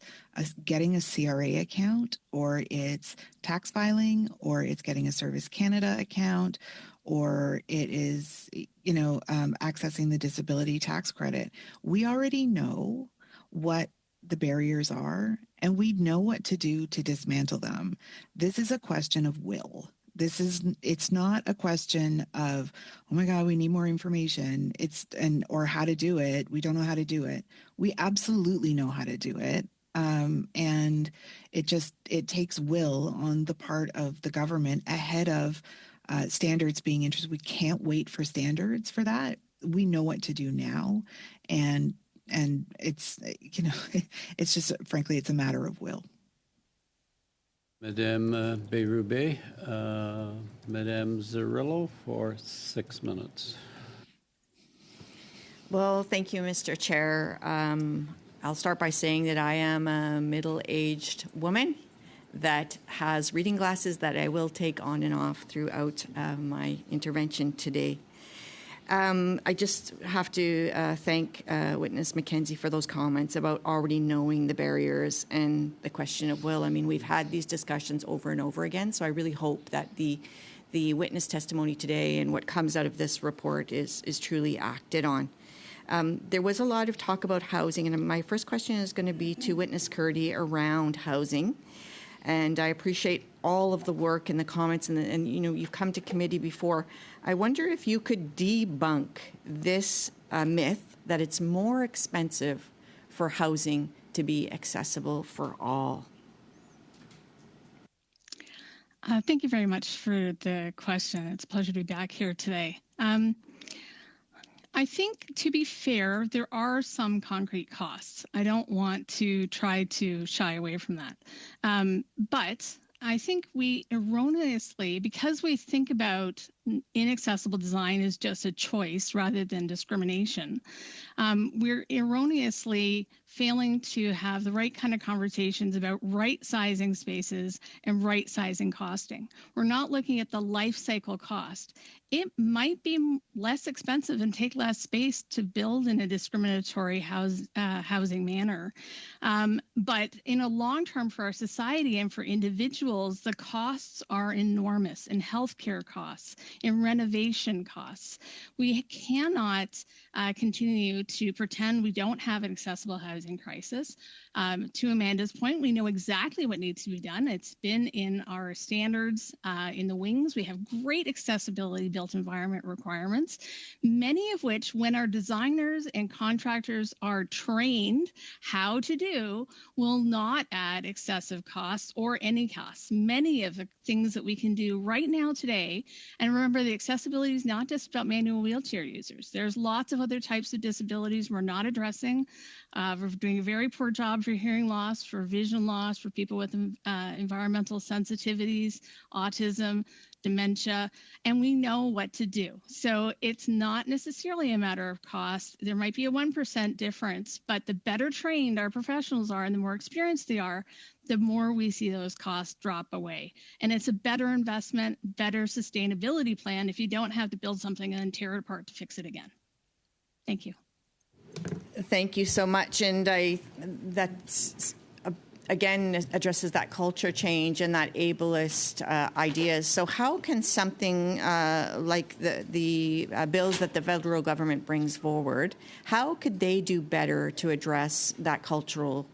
getting a CRA account, or it's tax filing, or it's getting a Service Canada account, or it is, accessing the disability tax credit. We already know what the barriers are, and we know what to do to dismantle them. This is a question of will. It's not a question of, oh my God, we need more information. Or how to do it. We don't know how to do it. We absolutely know how to do it. And it takes will on the part of the government ahead of standards being introduced. We can't wait for standards for that. We know what to do now. And it's, it's just, frankly, it's a matter of will. Madame Bérubé, Madame Zerillo for 6 minutes. Well, thank you, Mr. Chair. I'll start by saying that I am a middle-aged woman that has reading glasses that I will take on and off throughout my intervention today. I just have to thank Witness Mackenzie for those comments about already knowing the barriers and the question of will. I mean, we've had these discussions over and over again, so I really hope that the witness testimony today and what comes out of this report is truly acted on. There was a lot of talk about housing, and my first question is going to be to Witness Curdy around housing. And I appreciate all of the work and the comments, and you've come to committee before. I wonder if you could debunk this myth that it's more expensive for housing to be accessible for all. Thank you very much for the question. It's a pleasure to be back here today. I think, to be fair, there are some concrete costs. I don't want to try to shy away from that. But I think we erroneously, because we think about inaccessible design as just a choice rather than discrimination, we're erroneously failing to have the right kind of conversations about right-sizing spaces and right-sizing costing. We're not looking at the life cycle cost. It might be less expensive and take less space to build in a discriminatory housing manner. But in a long term for our society and for individuals, the costs are enormous in healthcare costs, in renovation costs. We cannot continue to pretend we don't have an accessible housing crisis. To Amanda's point, we know exactly what needs to be done. It's been in our standards in the wings. We have great accessibility built environment requirements, many of which, when our designers and contractors are trained how to do, will not add excessive costs or any costs. Many of the things that we can do right now today, and remember, the accessibility is not just about manual wheelchair users. There's lots of other types of disabilities we're not addressing. We're doing a very poor job for hearing loss, for vision loss, for people with environmental sensitivities, autism, dementia, and we know what to do. So it's not necessarily a matter of cost. There might be a 1% difference, but the better trained our professionals are and the more experienced they are, the more we see those costs drop away. And it's a better investment, better sustainability plan if you don't have to build something and then tear it apart to fix it again. Thank you. Thank you so much. And that's again addresses that culture change and that ableist ideas. So how can something like the bills that the federal government brings forward, how could they do better to address that cultural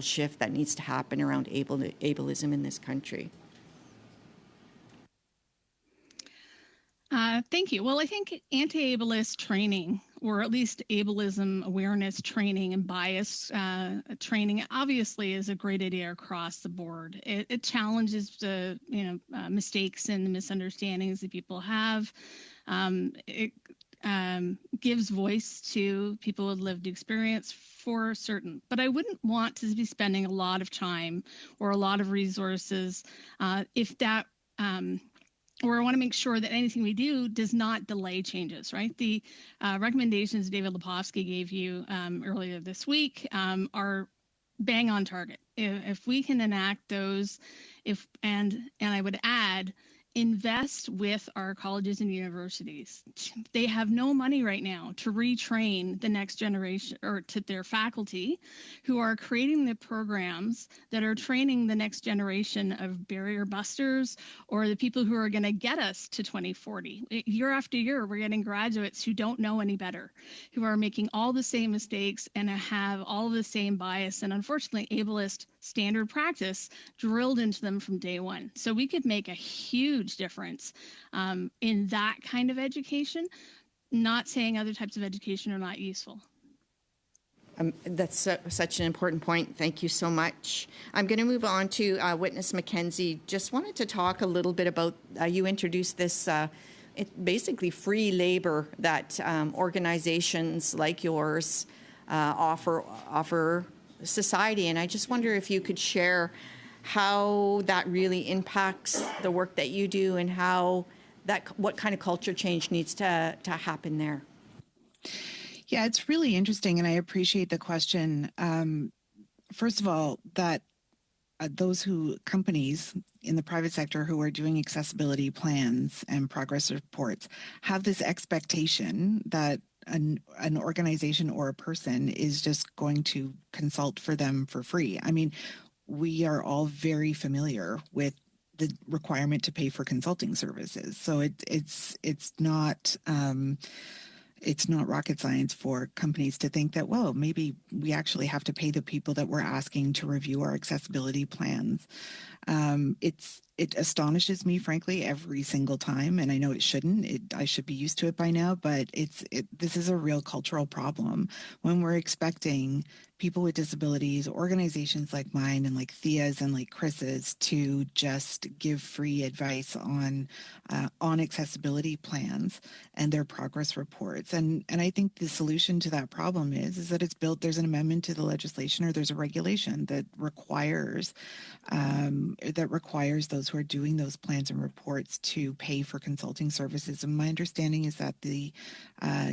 shift that needs to happen around ableism in this country? Thank you. Well, I think anti-ableist training or at least ableism awareness training and bias training obviously is a great idea across the board. It challenges the mistakes and the misunderstandings that people have. It gives voice to people with lived experience for certain. But I wouldn't want to be spending a lot of time or a lot of resources if that or I want to make sure that anything we do does not delay changes, right? The recommendations David Lepofsky gave you earlier this week are bang on target. If we can enact those, and I would add, invest with our colleges and universities. They have no money right now to retrain the next generation or to their faculty who are creating the programs that are training the next generation of barrier busters or the people who are going to get us to 2040. Year after year, we're getting graduates who don't know any better, who are making all the same mistakes and have all of the same bias and unfortunately ableist standard practice drilled into them from day one. So we could make a huge difference in that kind of education, not saying other types of education are not useful. That's such an important point. Thank you so much. I'm going to move on to Witness Mackenzie. Just wanted to talk a little bit about, you introduced this basically free labor that organizations like yours offer society. And I just wonder if you could share how that really impacts the work that you do and what kind of culture change needs to happen there. Yeah, it's really interesting, and I appreciate the question. First of all, that companies in the private sector who are doing accessibility plans and progress reports have this expectation that an organization or a person is just going to consult for them for free. I mean, we are all very familiar with the requirement to pay for consulting services. So it's not rocket science for companies to think that, well, maybe we actually have to pay the people that we're asking to review our accessibility plans. It astonishes me, frankly, every single time, and I know it shouldn't. I should be used to it by now, but this is a real cultural problem when we're expecting people with disabilities, organizations like mine and like Thea's and like Chris's, to just give free advice on accessibility plans and their progress reports. And I think the solution to that problem is that there's an amendment to the legislation, or there's a regulation that requires those who are doing those plans and reports to pay for consulting services. And my understanding is that the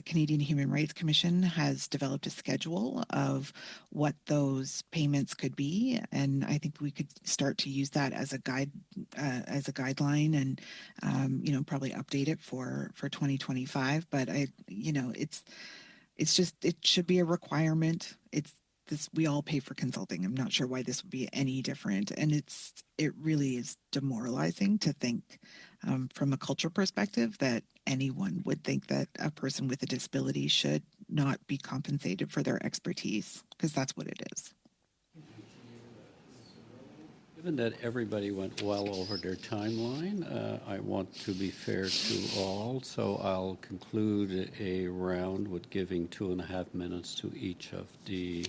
Canadian Human Rights Commission has developed a schedule of what those payments could be, and I think we could start to use that as a guideline, and probably update it for 2025. But it should be a requirement. We all pay for consulting. I'm not sure why this would be any different. And it really is demoralizing to think from a culture perspective that anyone would think that a person with a disability should not be compensated for their expertise, because that's what it is. Given that everybody went well over their timeline, I want to be fair to all, so I'll conclude a round with giving 2.5 minutes to each of the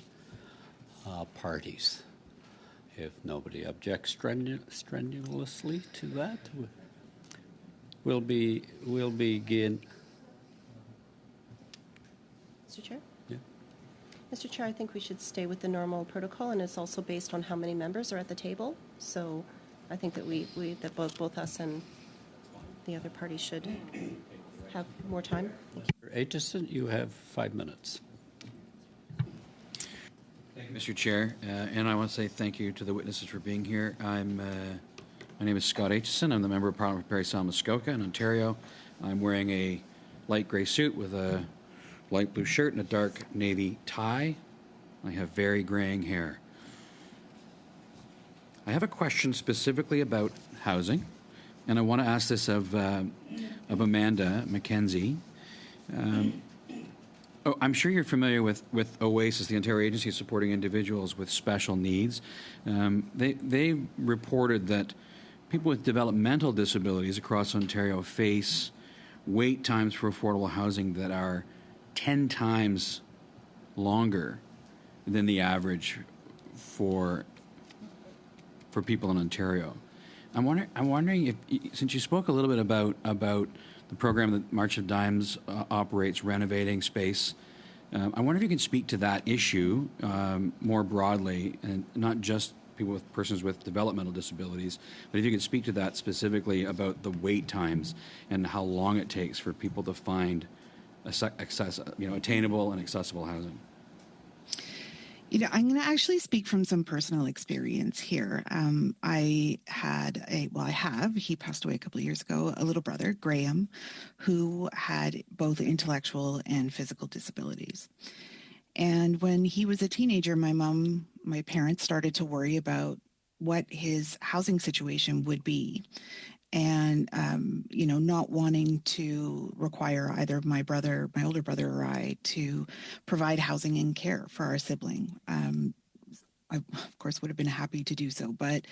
parties. If nobody objects strenuously to that, we'll begin. Mr. Chair? Yeah. Mr. Chair, I think we should stay with the normal protocol, and it's also based on how many members are at the table. So I think that that both us and the other party should have more time. Thank you. Aitchison, you have 5 minutes. Thank you, Mr. Chair, and I want to say thank you to the witnesses for being here. My name is Scott Aitchison. I'm the Member of Parliament for Parry Sound Muskoka in Ontario. I'm wearing a light gray suit with a light blue shirt and a dark navy tie. I have very graying hair. I have a question specifically about housing, and I want to ask this of Amanda Mackenzie. I'm sure you're familiar with OASIS, the Ontario Agency Supporting Individuals with Special Needs. They reported that people with developmental disabilities across Ontario face wait times for affordable housing that are 10 times longer than the average for people in Ontario. I'm wondering if, since you spoke a little bit about the program that March of Dimes operates, renovating space, I wonder if you can speak to that issue more broadly, and not just persons with developmental disabilities, but if you could speak to that specifically about the wait times and how long it takes for people to find attainable and accessible housing. I'm going to actually speak from some personal experience here. I have, he passed away a couple of years ago, a little brother, Graham, who had both intellectual and physical disabilities. And when he was a teenager, my parents started to worry about what his housing situation would be. And, not wanting to require either my older brother or I to provide housing and care for our sibling. I, of course, would have been happy to do so, but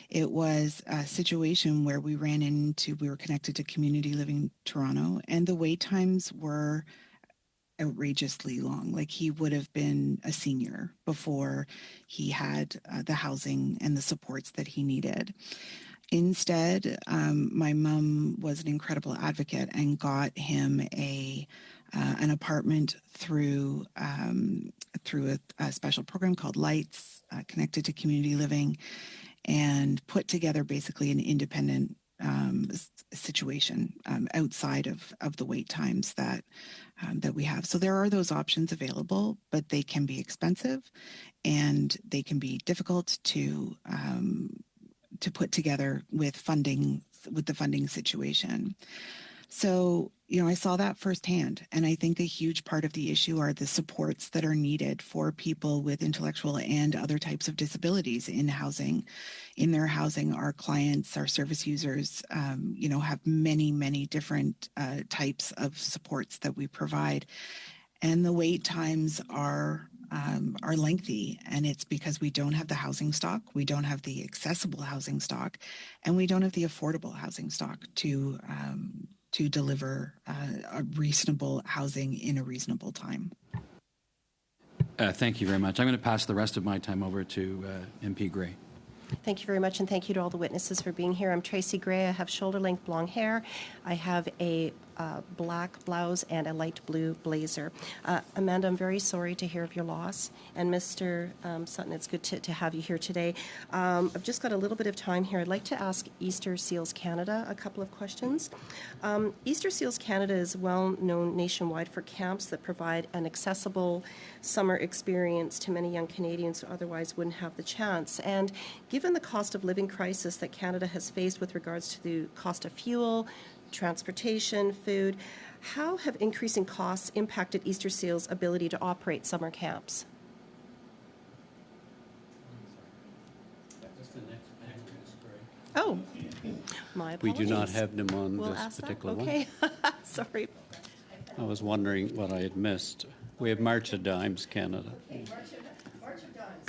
it was a situation where we were connected to Community Living Toronto, and the wait times were outrageously long. Like, he would have been a senior before he had the housing and the supports that he needed. Instead, my mom was an incredible advocate and got him an apartment through a special program called Lights, connected to Community Living, and put together basically an independent situation outside of the wait times that we have. So there are those options available, but they can be expensive and they can be difficult to put together with the funding situation. So, I saw that firsthand. And I think a huge part of the issue are the supports that are needed for people with intellectual and other types of disabilities in housing. In their housing, our clients, our service users, have many, many different types of supports that we provide. And the wait times are lengthy, and it's because we don't have the housing stock, we don't have the accessible housing stock, and we don't have the affordable housing stock to deliver a reasonable housing in a reasonable time. Thank you very much. I'm going to pass the rest of my time over to MP Gray. Thank you very much, and thank you to all the witnesses for being here. I'm Tracy Gray. I have shoulder-length blonde hair. I have a black blouse and a light blue blazer. Amanda, I'm very sorry to hear of your loss. And Mr. Sutton, it's good to have you here today. I've just got a little bit of time here. I'd like to ask Easter Seals Canada a couple of questions. Easter Seals Canada is well known nationwide for camps that provide an accessible summer experience to many young Canadians who otherwise wouldn't have the chance. And given the cost of living crisis that Canada has faced with regards to the cost of fuel, transportation, food, how have increasing costs impacted Easter Seals' ability to operate summer camps? Oh, my apologies. We do not have them on We'll this ask that? particular Okay. Sorry. one. I was wondering what I had missed. We have March of Dimes Canada. Okay, March of Dimes. We'll go to March of Dimes.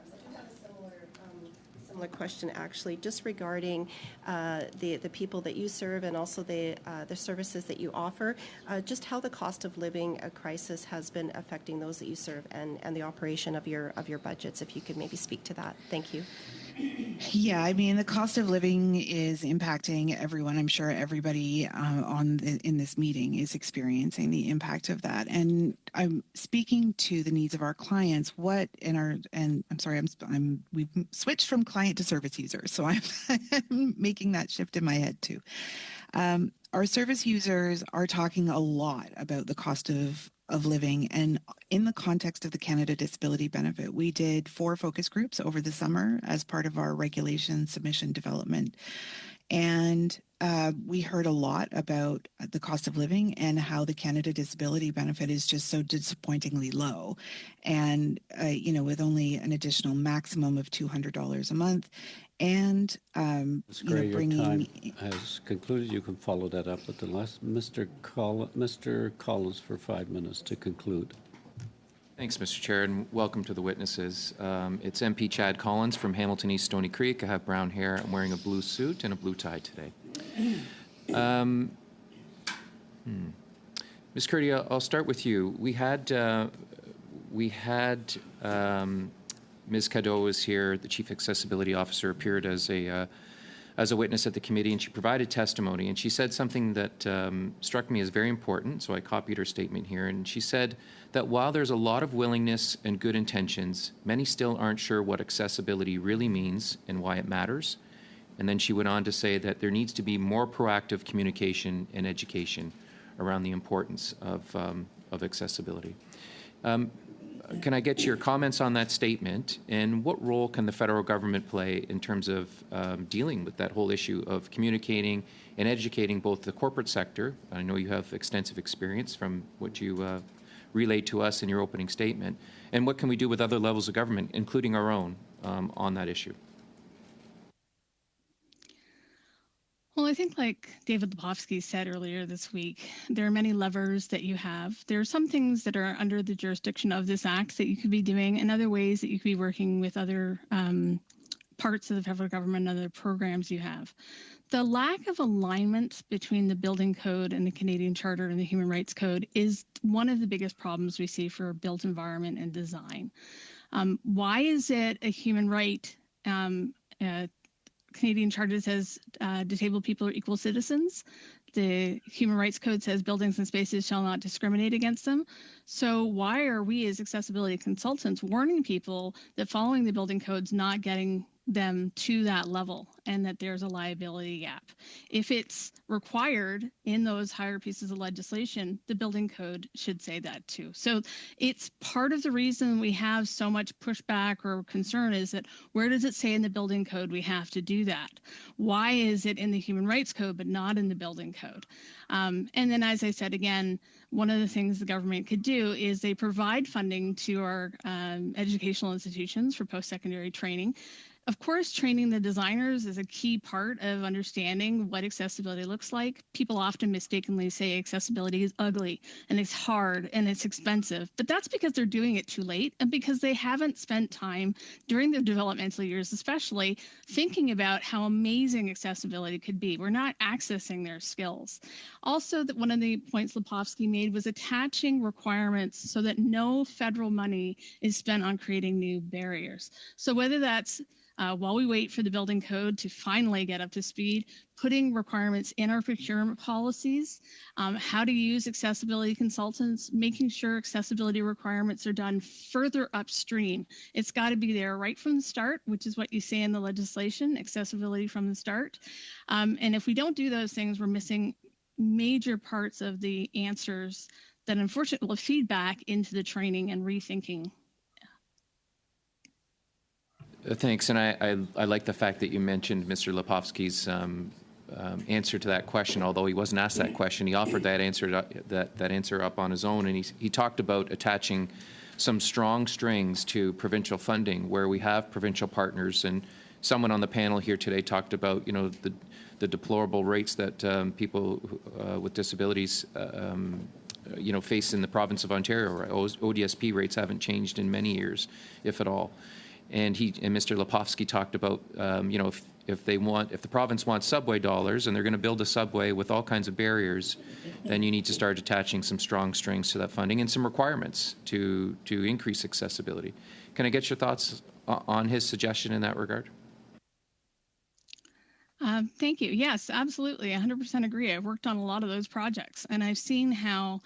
I do have a similar question, actually, just regarding the people that you serve and also the services that you offer. Just how the cost of living crisis has been affecting those that you serve and the operation of your budgets. If you could maybe speak to that. Thank you. Yeah, I mean, the cost of living is impacting everyone. I'm sure everybody in this meeting is experiencing the impact of that. And I'm speaking to the needs of our clients. We've switched from client to service user, so I'm making that shift in my head too. Our service users are talking a lot about the cost of living, and in the context of the Canada Disability Benefit, we did 4 focus groups over the summer as part of our regulation submission development, and we heard a lot about the cost of living and how the Canada Disability Benefit is just so disappointingly low, and with only an additional maximum of $200 a month. And Ms. Gray, your time has concluded. You can follow that up with the last. Mr. Collins for 5 minutes to conclude. Thanks, Mr. Chair, and welcome to the witnesses. It's MP Chad Collins from Hamilton East Stony Creek. I have brown hair. I'm wearing a blue suit and a blue tie today. Ms. Curdy, I'll start with you. We had Ms. Cadeau was here. The Chief Accessibility Officer appeared as a witness at the committee, and she provided testimony. And she said something that struck me as very important, so I copied her statement here. And she said that while there's a lot of willingness and good intentions, many still aren't sure what accessibility really means and why it matters. And then she went on to say that there needs to be more proactive communication and education around the importance of accessibility. Can I get your comments on that statement, and what role can the federal government play in terms of dealing with that whole issue of communicating and educating both the corporate sector? I know you have extensive experience from what you relayed to us in your opening statement, and what can we do with other levels of government, including our own, on that issue? Well, I think like David Lepofsky said earlier this week, there are many levers that you have. There are some things that are under the jurisdiction of this act that you could be doing, and other ways that you could be working with other parts of the federal government and other programs you have. The lack of alignment between the building code and the Canadian Charter and the Human Rights Code is one of the biggest problems we see for built environment and design. Why is it a human right? Canadian Charter says disabled people are equal citizens. The Human Rights Code says buildings and spaces shall not discriminate against them. So why are we as accessibility consultants warning people that following the building code's not getting them to that level and that there's a liability gap? If it's required in those higher pieces of legislation, the building code should say that too. So it's part of the reason we have so much pushback or concern is that where does it say in the building code we have to do that? Why is it in the Human Rights Code but not in the building code? And then, as I said again, one of the things the government could do is they provide funding to our educational institutions for post-secondary training. Of course, training the designers is a key part of understanding what accessibility looks like. People often mistakenly say accessibility is ugly and it's hard and it's expensive, but that's because they're doing it too late and because they haven't spent time during their developmental years, especially thinking about how amazing accessibility could be. We're not accessing their skills. Also, one of the points Lepofsky made was attaching requirements so that no federal money is spent on creating new barriers. So whether that's while we wait for the building code to finally get up to speed, putting requirements in our procurement policies, how to use accessibility consultants, making sure accessibility requirements are done further upstream. It's got to be there right from the start, which is what you say in the legislation, accessibility from the start. And if we don't do those things, we're missing major parts of the answers that unfortunately will feed back into the training and rethinking. Thanks, and I like the fact that you mentioned Mr. Lepofsky's answer to that question. Although he wasn't asked that question, he offered that answer up on his own, and he talked about attaching some strong strings to provincial funding, where we have provincial partners. And someone on the panel here today talked about the deplorable rates that people with disabilities face in the province of Ontario. ODSP rates haven't changed in many years, if at all. And Mr. Lepofsky talked about, if the province wants subway dollars and they're going to build a subway with all kinds of barriers, then you need to start attaching some strong strings to that funding and some requirements to increase accessibility. Can I get your thoughts on his suggestion in that regard? Thank you. Yes, absolutely. 100% agree. I've worked on a lot of those projects, and I've seen how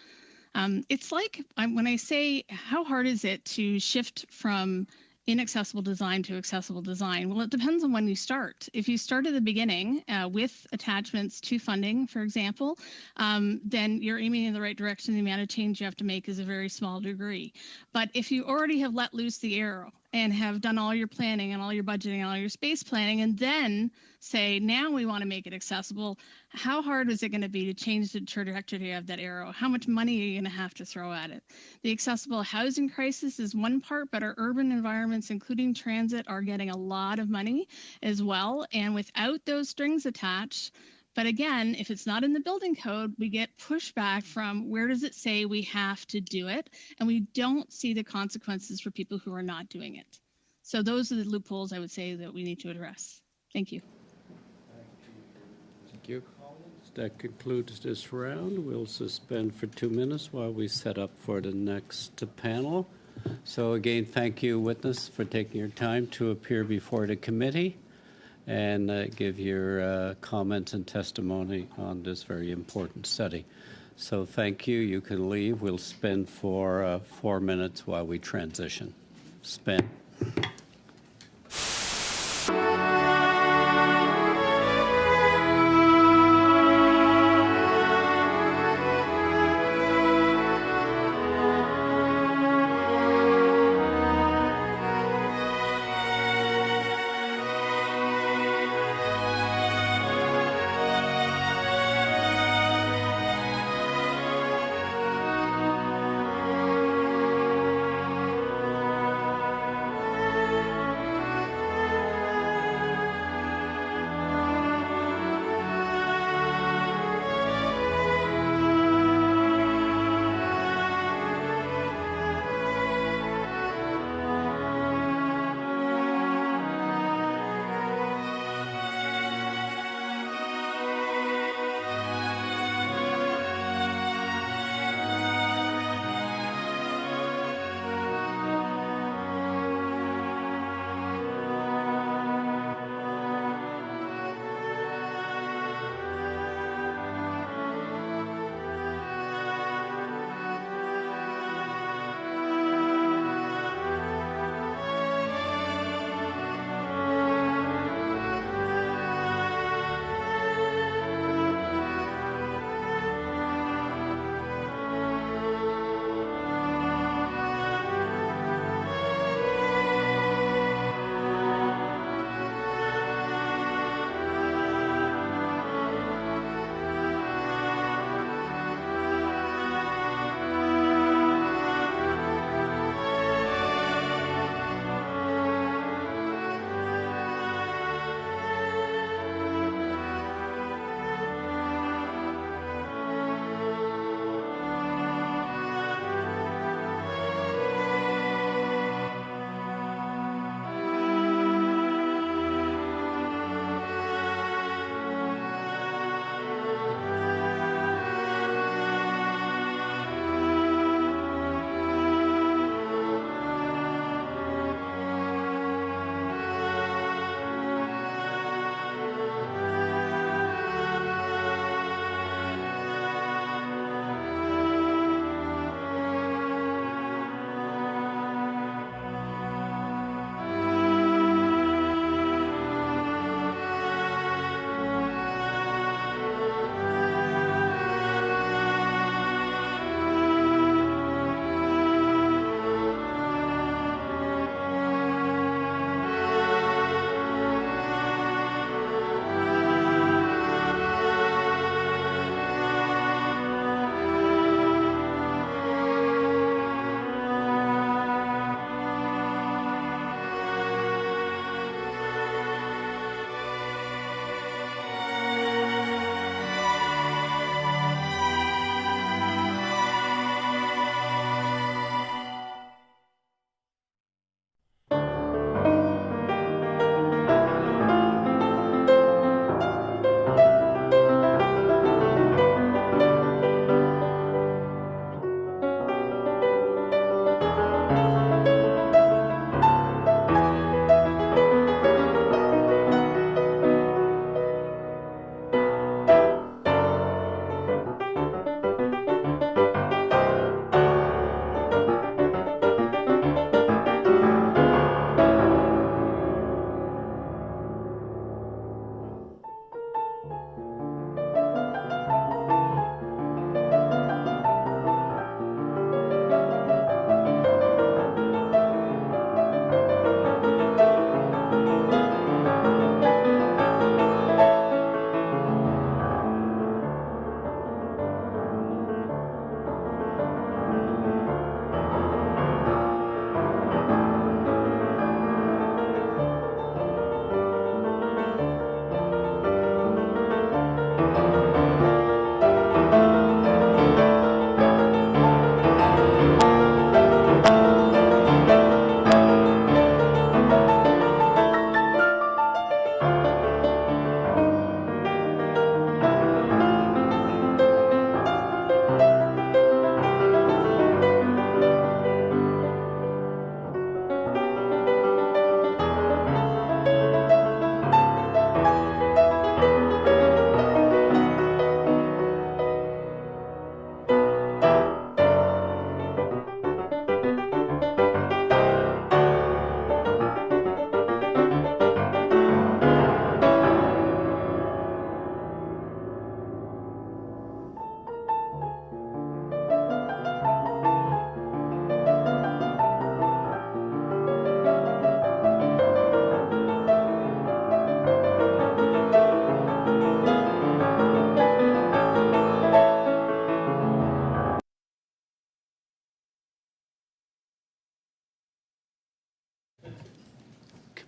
it's like when I say how hard is it to shift from inaccessible design to accessible design? Well, it depends on when you start. If you start at the beginning with attachments to funding, for example, then you're aiming in the right direction. The amount of change you have to make is a very small degree. But if you already have let loose the arrow and have done all your planning and all your budgeting and all your space planning, and then say, now we want to make it accessible, how hard is it going to be to change the trajectory of that arrow? How much money are you going to have to throw at it? The accessible housing crisis is one part, but our urban environments, including transit, are getting a lot of money as well. And without those strings attached, but again, if it's not in the building code, we get pushback from where does it say we have to do it? And we don't see the consequences for people who are not doing it. So those are the loopholes I would say that we need to address. Thank you. Thank Thank you. That concludes this round. We'll suspend for 2 minutes while we set up for the next panel. So again, thank you, witness, for taking your time to appear before the committee and give your comments and testimony on this very important study. So thank you. You can leave. We'll spend for 4 minutes while we transition. Spend.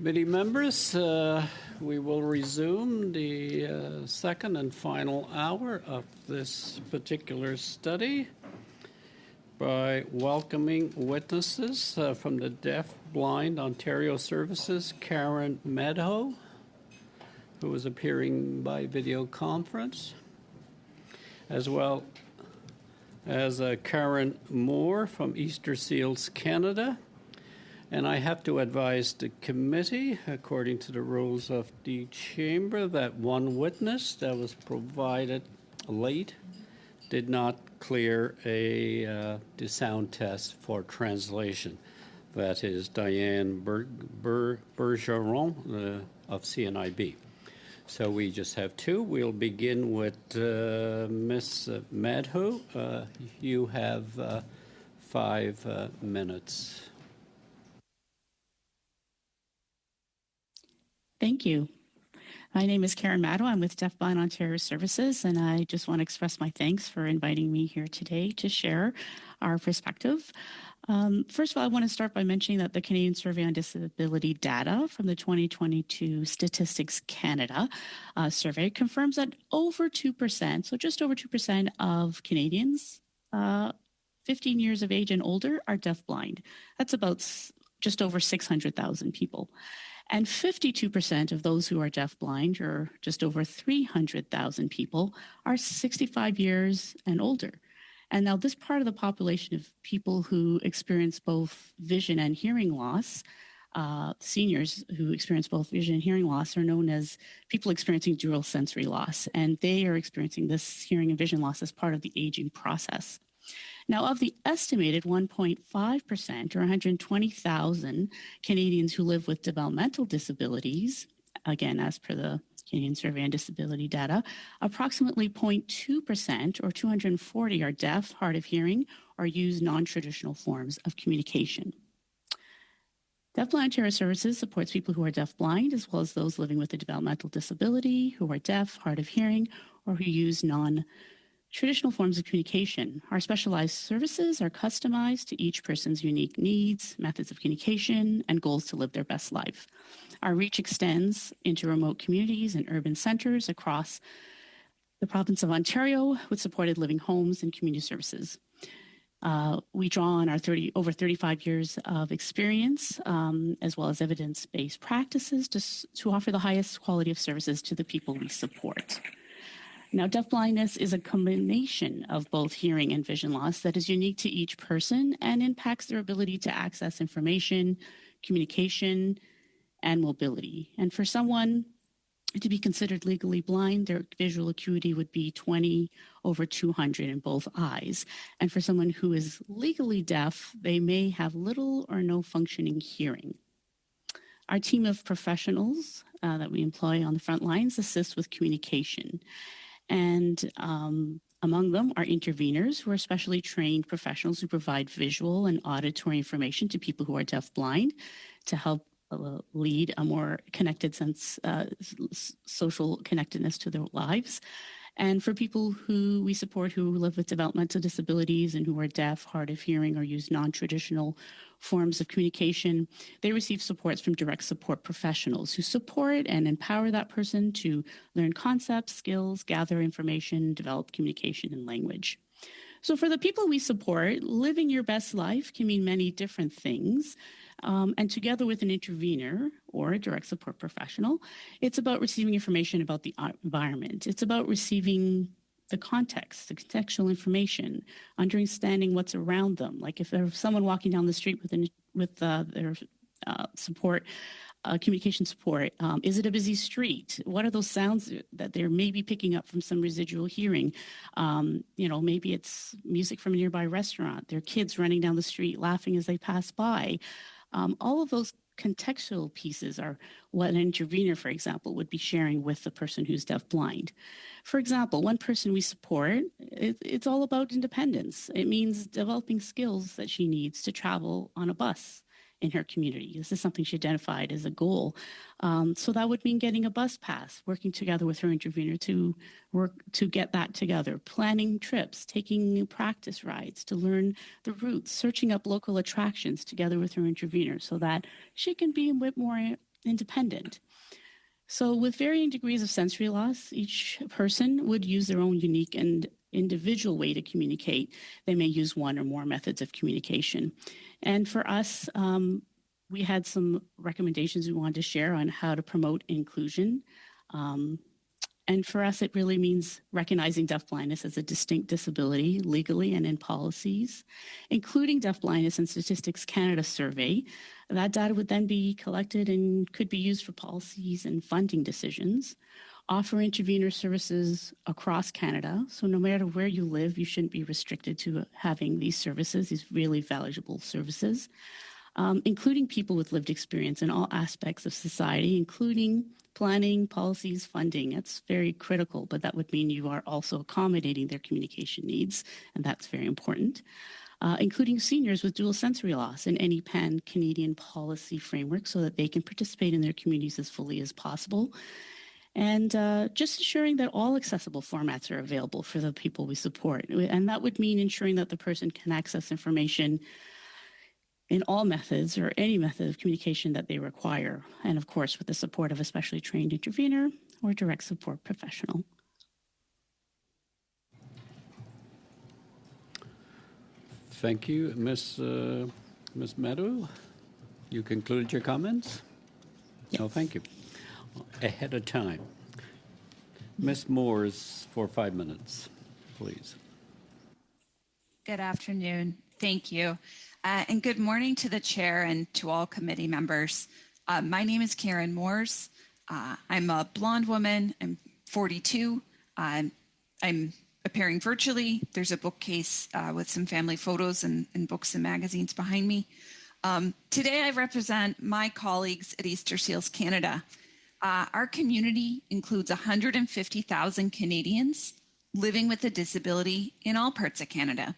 Committee members, we will resume the second and final hour of this particular study by welcoming witnesses from the Deaf Blind Ontario Services, Karen Medho, who is appearing by video conference, as well as Karen Moore from Easter Seals Canada. And I have to advise the committee, according to the rules of the chamber, that one witness that was provided late did not clear the sound test for translation. That is Diane Bergeron of CNIB. So we just have two. We'll begin with Ms. Medho. You have 5 minutes. Thank you. My name is Karen Maddow. I'm with Deaf Blind Ontario Services, and I just want to express my thanks for inviting me here today to share our perspective. First of all, I want to start by mentioning that the Canadian Survey on Disability data from the 2022 Statistics Canada survey confirms that over 2%, so just over 2% of Canadians 15 years of age and older are deafblind. That's about just over 600,000 people. And 52% of those who are deafblind, or just over 300,000 people, are 65 years and older. And now this part of the population of people who experience both vision and hearing loss, seniors who experience both vision and hearing loss, are known as people experiencing dual sensory loss. And they are experiencing this hearing and vision loss as part of the aging process. Now, of the estimated 1.5%, or 120,000 Canadians who live with developmental disabilities, again, as per the Canadian Survey on Disability data, approximately 0.2%, or 240, are deaf, hard of hearing, or use non-traditional forms of communication. Deaf Blind Ontario Services supports people who are deaf-blind, as well as those living with a developmental disability, who are deaf, hard of hearing, or who use non-traditional forms of communication. Our specialized services are customized to each person's unique needs, methods of communication, and goals to live their best life. Our reach extends into remote communities and urban centers across the province of Ontario with supported living homes and community services. We draw on our over 35 years of experience, as well as evidence-based practices to offer the highest quality of services to the people we support. Now, deafblindness is a combination of both hearing and vision loss that is unique to each person and impacts their /ability to access information, communication, and mobility. And for someone to be considered legally blind, their visual acuity would be 20/200 in both eyes. And for someone who is legally deaf, they may have little or no functioning hearing. Our team of professionals that we employ on the front lines assist with communication. And among them are interveners, who are specially trained professionals who provide visual and auditory information to people who are deafblind to help lead a more connected social connectedness to their lives. And for people who we support who live with developmental disabilities and who are deaf, hard of hearing, or use non-traditional forms of communication, they receive supports from direct support professionals who support and empower that person to learn concepts, skills, gather information, develop communication and language. So for the people we support, living your best life can mean many different things. And together with an intervener or a direct support professional, it's about receiving information about the environment. It's about receiving the context, the contextual information, understanding what's around them. Like if there's someone walking down the street with their support, communication support, is it a busy street? What are those sounds that they're maybe picking up from some residual hearing? Maybe it's music from a nearby restaurant, their kids running down the street laughing as they pass by. All of those contextual pieces are what an intervener, for example, would be sharing with the person who's deafblind. For example, one person we support, it's all about independence. It means developing skills that she needs to travel on a bus in her community. This is something she identified as a goal. So that would mean getting a bus pass, working together with her intervener to work to get that together, planning trips, taking practice rides to learn the routes, searching up local attractions together with her intervener so that she can be a bit more independent. So with varying degrees of sensory loss, each person would use their own unique and individual way to communicate. They may use one or more methods of communication. And for us, we had some recommendations we wanted to share on how to promote inclusion. And for us, it really means recognizing deafblindness as a distinct disability legally and in policies, including Deafblindness and Statistics Canada survey. That data would then be collected and could be used for policies and funding decisions. Offer intervener services across Canada. So no matter where you live, you shouldn't be restricted to having these services, these really valuable services, including people with lived experience in all aspects of society, including planning, policies, funding. That's very critical, but that would mean you are also accommodating their communication needs, and that's very important. Including seniors with dual sensory loss in any pan-Canadian policy framework so that they can participate in their communities as fully as possible. And just ensuring that all accessible formats are available for the people we support. And that would mean ensuring that the person can access information in all methods or any method of communication that they require. And of course, with the support of a specially trained intervener or direct support professional. Thank you. Ms. Meadow, you concluded your comments? Yes. No, thank you. Ahead of time. Ms. Moores for 5 minutes, please. Good afternoon. Thank you. And good morning to the chair and to all committee members. My name is Karen Moores. I'm a blonde woman. I'm 42. I'm appearing virtually. There's a bookcase with some family photos and books and magazines behind me. Today I represent my colleagues at Easter Seals Canada. Our community includes 150,000 Canadians living with a disability in all parts of Canada.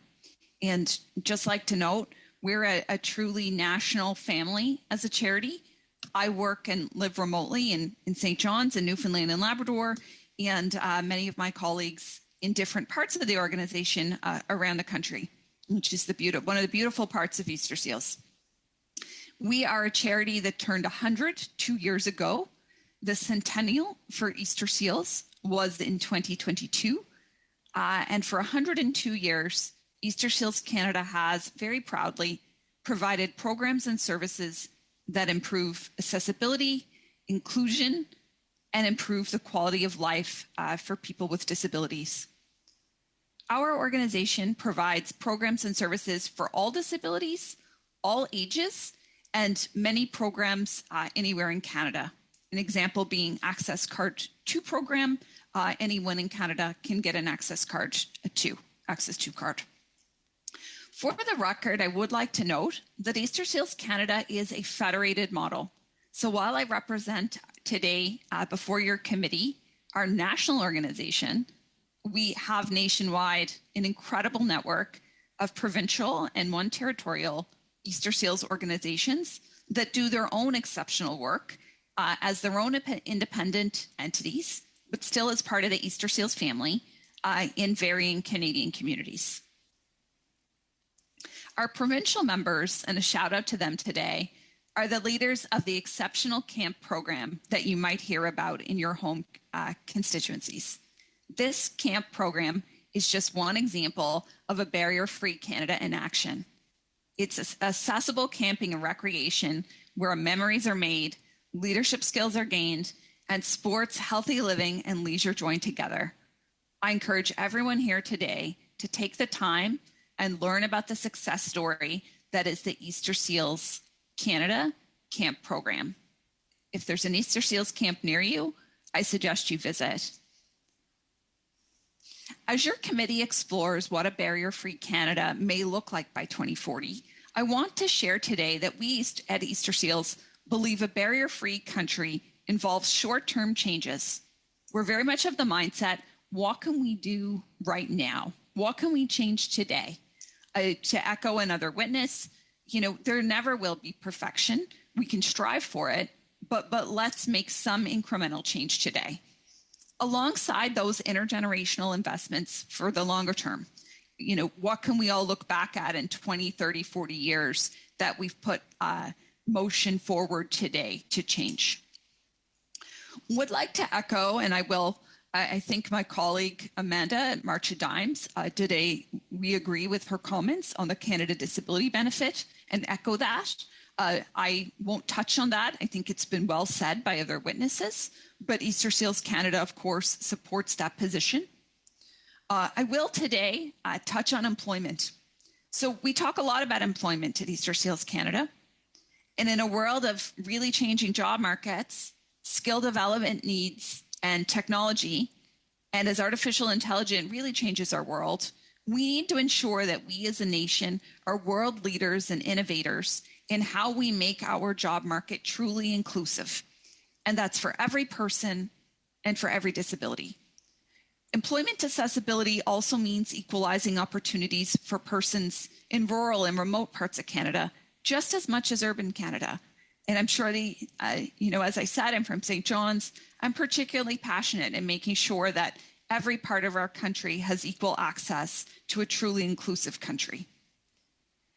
And just like to note, we're a truly national family as a charity. I work and live remotely in St. John's in Newfoundland and Labrador, and many of my colleagues in different parts of the organization around the country, which is one of the beautiful parts of Easter Seals. We are a charity that turned 100 2 years ago. The centennial for Easter Seals was in 2022. And for 102 years, Easter Seals Canada has very proudly provided programs and services that improve accessibility, inclusion, and improve the quality of life for people with disabilities. Our organization provides programs and services for all disabilities, all ages, and many programs anywhere in Canada. An example being Access Card 2 program. Anyone in Canada can get an Access Card 2, Access 2 card. For the record, I would like to note that Easter Seals Canada is a federated model. So while I represent today before your committee, our national organization, we have nationwide an incredible network of provincial and one territorial Easter Seals organizations that do their own exceptional work as their own independent entities, but still as part of the Easter Seals family in varying Canadian communities. Our provincial members, and a shout out to them today, are the leaders of the Exceptional Camp program that you might hear about in your home constituencies. This camp program is just one example of a barrier-free Canada in action. It's accessible camping and recreation where memories are made, leadership skills are gained, and sports, healthy living, and leisure join together. I encourage everyone here today to take the time and learn about the success story that is the Easter Seals Canada Camp program. If there's an Easter Seals camp near you, I suggest you visit. As your committee explores what a barrier-free Canada may look like by 2040, I want to share today that we at Easter Seals believe a barrier-free country involves short-term changes. We're very much of the mindset, what can we do right now? What can we change today? To echo another witness, there never will be perfection. We can strive for it, but let's make some incremental change today. Alongside those intergenerational investments for the longer term, what can we all look back at in 20, 30, 40 years that we've put motion forward today to change. Would like to echo, and I think my colleague Amanda at March of Dimes we agree with her comments on the Canada Disability Benefit and echo that. I won't touch on that. I think it's been well said by other witnesses, but Easter Seals Canada, of course, supports that position. I will today touch on employment. So we talk a lot about employment at Easter Seals Canada. And in a world of really changing job markets, skill development needs, and technology, and as artificial intelligence really changes our world, we need to ensure that we as a nation are world leaders and innovators in how we make our job market truly inclusive. And that's for every person and for every disability. Employment accessibility also means equalizing opportunities for persons in rural and remote parts of Canada, just as much as urban Canada. And I'm sure as I said, I'm from St. John's. I'm particularly passionate in making sure that every part of our country has equal access to a truly inclusive country.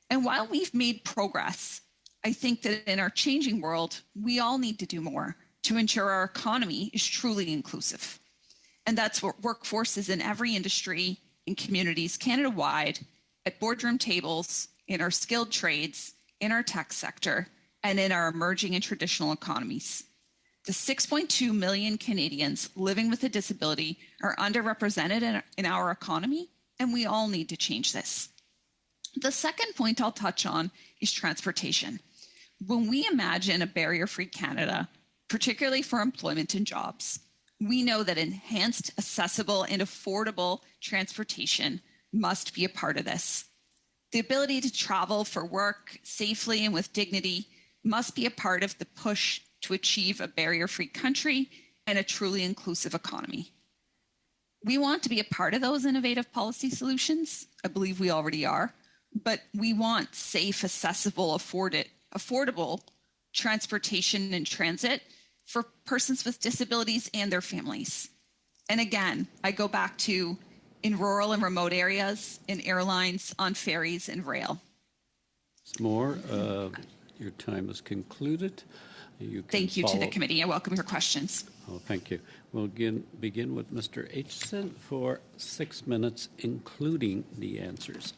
And while we've made progress, I think that in our changing world, we all need to do more to ensure our economy is truly inclusive. And that's what workforces in every industry, in communities Canada-wide, at boardroom tables, in our skilled trades, in our tech sector, and in our emerging and traditional economies. The 6.2 million Canadians living with a disability are underrepresented in our economy, and we all need to change this. The second point I'll touch on is transportation. When we imagine a barrier-free Canada, particularly for employment and jobs, we know that enhanced, accessible, and affordable transportation must be a part of this. The ability to travel for work safely and with dignity must be a part of the push to achieve a barrier-free country and a truly inclusive economy. We want to be a part of those innovative policy solutions. I believe we already are, but we want safe, accessible, affordable transportation and transit for persons with disabilities and their families. And again, I go back to in rural and remote areas, in airlines, on ferries, and rail. More, your time is concluded. Thank you to the committee. I welcome your questions. Oh, thank you. We'll begin with Mr. Aitchison for 6 minutes, including the answers.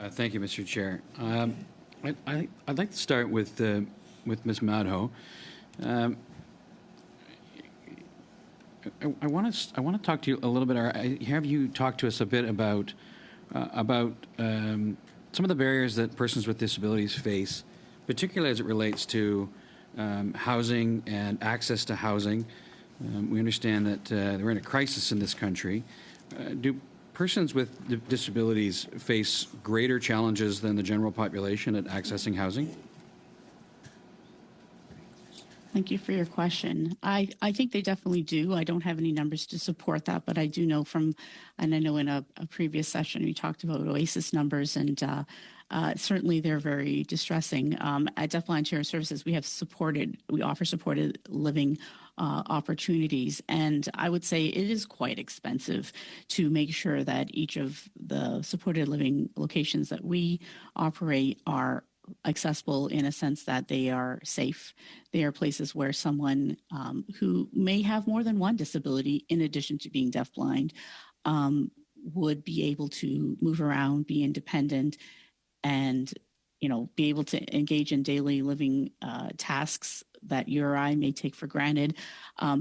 Thank you, Mr. Chair. I'd like to start with Ms. Madho. I want to talk to you a little bit. Have you talked to us a bit about some of the barriers that persons with disabilities face, particularly as it relates to housing and access to housing? We understand that we're in a crisis in this country. Do persons with disabilities face greater challenges than the general population at accessing housing? Thank you for your question. I think they definitely do. I don't have any numbers to support that, but I do know and I know in a previous session we talked about OASIS numbers, and certainly they're very distressing. At Deaf Blind Chair Services, we offer supported living opportunities, and I would say it is quite expensive to make sure that each of the supported living locations that we operate are accessible in a sense that they are safe. They are places where someone who may have more than one disability in addition to being deafblind would be able to move around, be independent, and be able to engage in daily living tasks that you or I may take for granted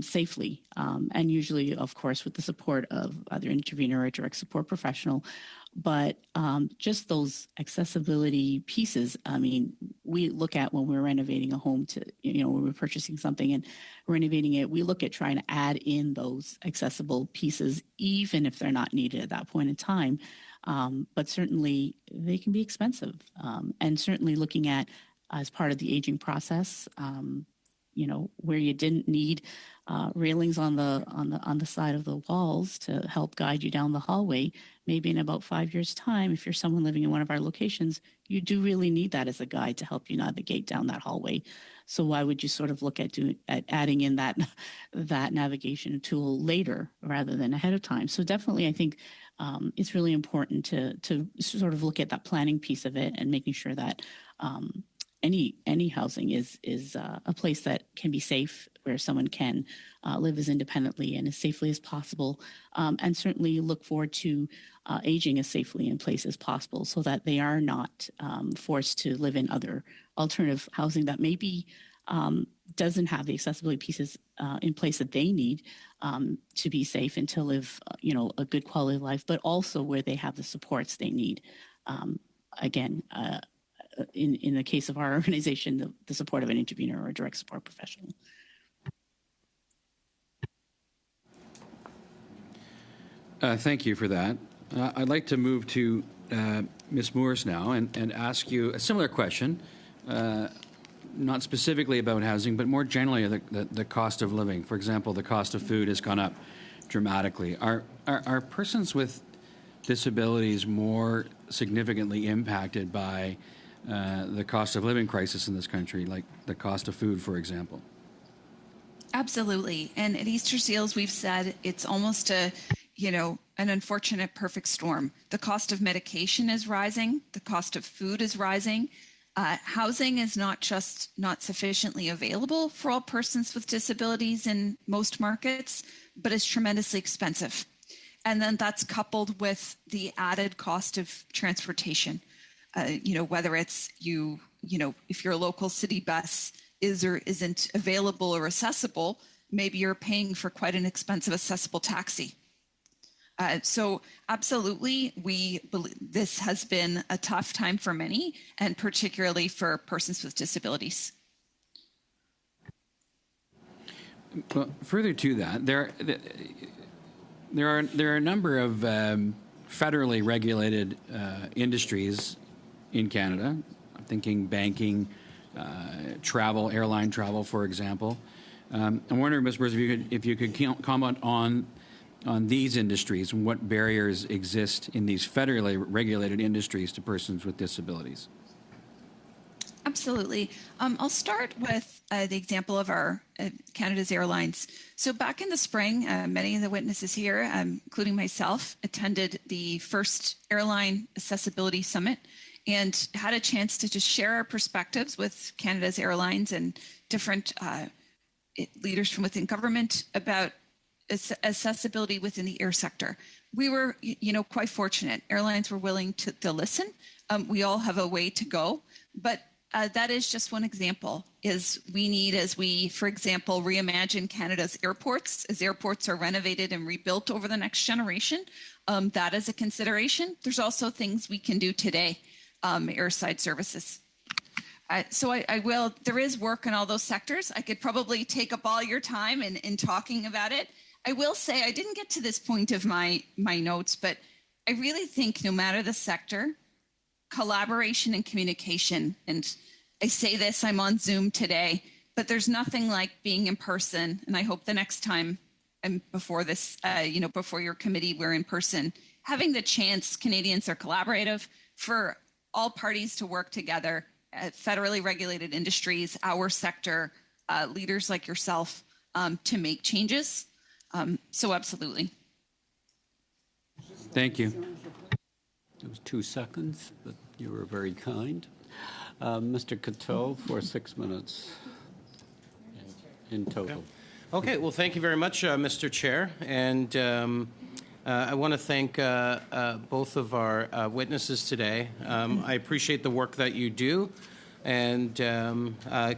safely, and usually, of course, with the support of either intervener or direct support professional. But just those accessibility pieces, I mean, we look at when we're renovating a home when we're purchasing something and renovating it, we look at trying to add in those accessible pieces, even if they're not needed at that point in time. But certainly they can be expensive. And certainly looking at, as part of the aging process, where you didn't need railings on the side of the walls to help guide you down the hallway. Maybe in about 5 years' time, if you're someone living in one of our locations, you do really need that as a guide to help you navigate down that hallway. So why would you sort of look at adding in that navigation tool later rather than ahead of time? So definitely, I think it's really important to sort of look at that planning piece of it and making sure that any housing is a place that can be safe, where someone can live as independently and as safely as possible, and certainly look forward to aging as safely in place as possible, so that they are not forced to live in other alternative housing that maybe doesn't have the accessibility pieces in place that they need to be safe and to live, a good quality of life, but also where they have the supports they need. Again, in the case of our organization, the support of an intervener or a direct support professional. Thank you for that. I'd like to move to Ms. Moores now and ask you a similar question, not specifically about housing, but more generally the cost of living. For example, the cost of food has gone up dramatically. Are persons with disabilities more significantly impacted by the cost of living crisis in this country, like the cost of food, for example? Absolutely. And at Easter Seals, we've said it's almost an unfortunate perfect storm. The cost of medication is rising. The cost of food is rising. Housing is not sufficiently available for all persons with disabilities in most markets, but it's tremendously expensive. And then that's coupled with the added cost of transportation. Whether it's if your local city bus is or isn't available or accessible, maybe you're paying for quite an expensive accessible taxi. So absolutely, this has been a tough time for many, and particularly for persons with disabilities. Well, further to that, there are a number of federally regulated industries in Canada. I'm thinking banking, travel, airline travel, for example. I'm wondering, Ms. Moores, if you could comment on these industries and what barriers exist in these federally regulated industries to persons with disabilities. Absolutely. I'll start with the example of our Canada's Airlines. So back in the spring, many of the witnesses here, including myself, attended the first Airline Accessibility Summit and had a chance to just share our perspectives with Canada's Airlines and different leaders from within government about accessibility within the air sector. We were, quite fortunate. Airlines were willing to listen. We all have a way to go, but that is just one example. We need, as we, for example, reimagine Canada's airports, as airports are renovated and rebuilt over the next generation. That is a consideration. There's also things we can do today, airside services. There is work in all those sectors. I could probably take up all your time in talking about it. I will say I didn't get to this point of my notes, but I really think no matter the sector, collaboration and communication, and I say this, I'm on Zoom today, but there's nothing like being in person. And I hope the next time before this, before your committee, we're in person, having the chance, Canadians are collaborative, for all parties to work together, federally regulated industries, our sector, leaders like yourself, to make changes. So absolutely. Thank you. It was 2 seconds, but you were very kind. Mr. Coteau for 6 minutes in total. Okay, well, thank you very much, Mr. Chair. And I want to thank both of our witnesses today. I appreciate the work that you do, and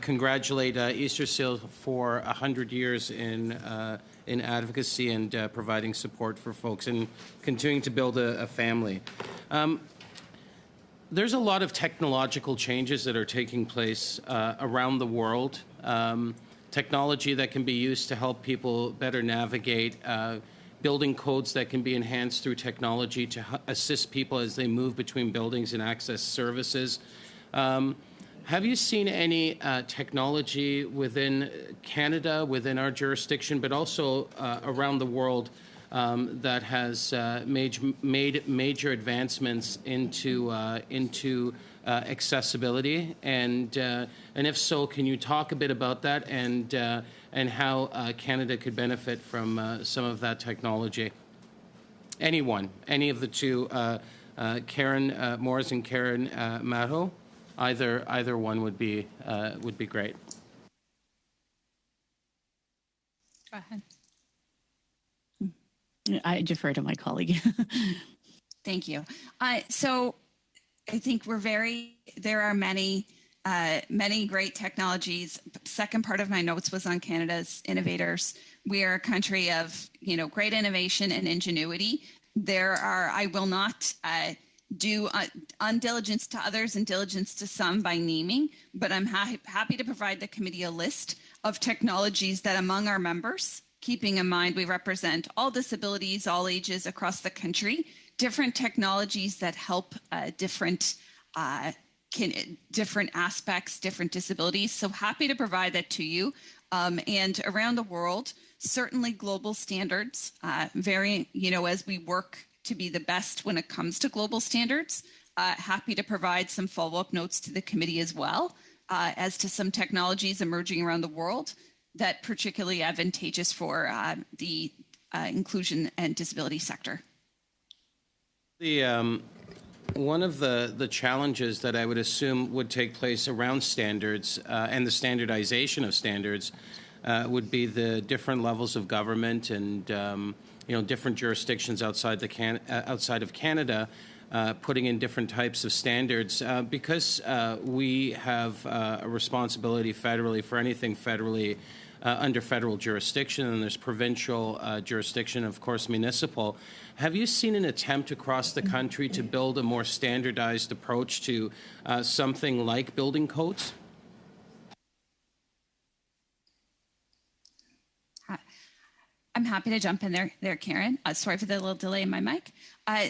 congratulate Easter Seal for 100 years in advocacy and providing support for folks and continuing to build a family. There's a lot of technological changes that are taking place around the world. Technology that can be used to help people better navigate, building codes that can be enhanced through technology to assist people as they move between buildings and access services. Have you seen any technology within Canada, within our jurisdiction, but also around the world that has made major advancements into accessibility? And if so, can you talk a bit about that and how Canada could benefit from some of that technology? Anyone, any of the two, Karen Moores and Karen Matto, either one would be great. Go ahead. I defer to my colleague. Thank you. So I think there are many great technologies. Second part of my notes was on Canada's innovators. We are a country of, great innovation and ingenuity. I will not do undiligence to others and diligence to some by naming, but I'm happy to provide the committee a list of technologies that among our members, keeping in mind we represent all disabilities, all ages across the country, different technologies that help different aspects, different disabilities. So happy to provide that to you. And around the world, certainly global standards, as we work to be the best when it comes to global standards. Happy to provide some follow-up notes to the committee as well as to some technologies emerging around the world that particularly advantageous for the inclusion and disability sector. One of the challenges that I would assume would take place around standards and the standardization of standards would be the different levels of government and different jurisdictions outside of Canada putting in different types of standards because we have a responsibility federally for anything federally under federal jurisdiction, and there's provincial jurisdiction, of course, municipal. Have you seen an attempt across the country to build a more standardized approach to something like building codes? I'm happy to jump in there, Karen. Sorry for the little delay in my mic.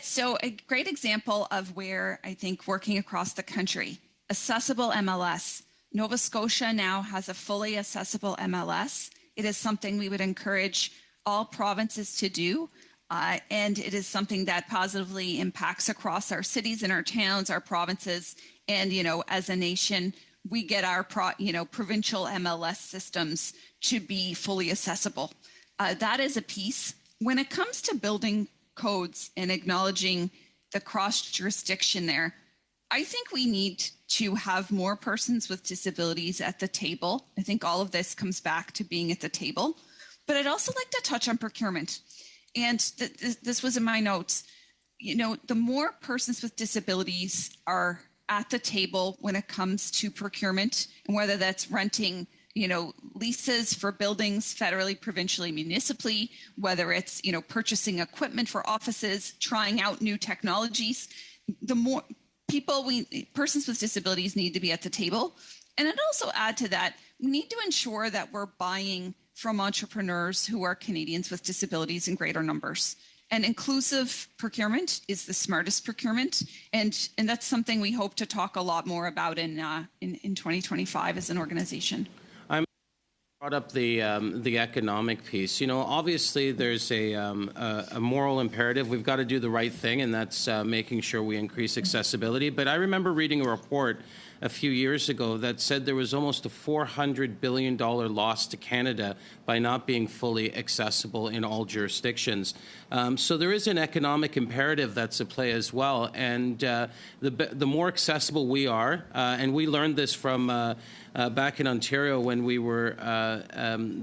So a great example of where I think working across the country, accessible MLS. Nova Scotia now has a fully accessible MLS. It is something we would encourage all provinces to do. And it is something that positively impacts across our cities and our towns, our provinces. And, as a nation, we get our, provincial MLS systems to be fully accessible. That is a piece. When it comes to building codes and acknowledging the cross-jurisdiction there, I think we need to have more persons with disabilities at the table. I think all of this comes back to being at the table. But I'd also like to touch on procurement. And this was in my notes. The more persons with disabilities are at the table when it comes to procurement, and whether that's renting leases for buildings federally, provincially, municipally, whether it's, purchasing equipment for offices, trying out new technologies, the more persons with disabilities need to be at the table. And I'd also add to that, we need to ensure that we're buying from entrepreneurs who are Canadians with disabilities in greater numbers. And inclusive procurement is the smartest procurement. And that's something we hope to talk a lot more about in 2025 as an organization. Brought up the economic piece. Obviously there's a moral imperative. We've got to do the right thing, and that's making sure we increase accessibility. But I remember reading a report a few years ago that said there was almost a $400 billion loss to Canada by not being fully accessible in all jurisdictions. So there is an economic imperative that's at play as well. And the more accessible we are, and we learned this from back in Ontario when we were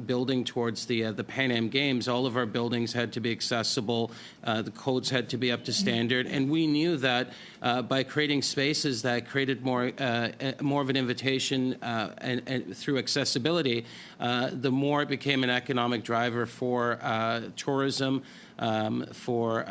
building towards the Pan Am Games, all of our buildings had to be accessible. The codes had to be up to standard. And we knew that by creating spaces that created more of an invitation and through accessibility, the more it became an economic driver for tourism, for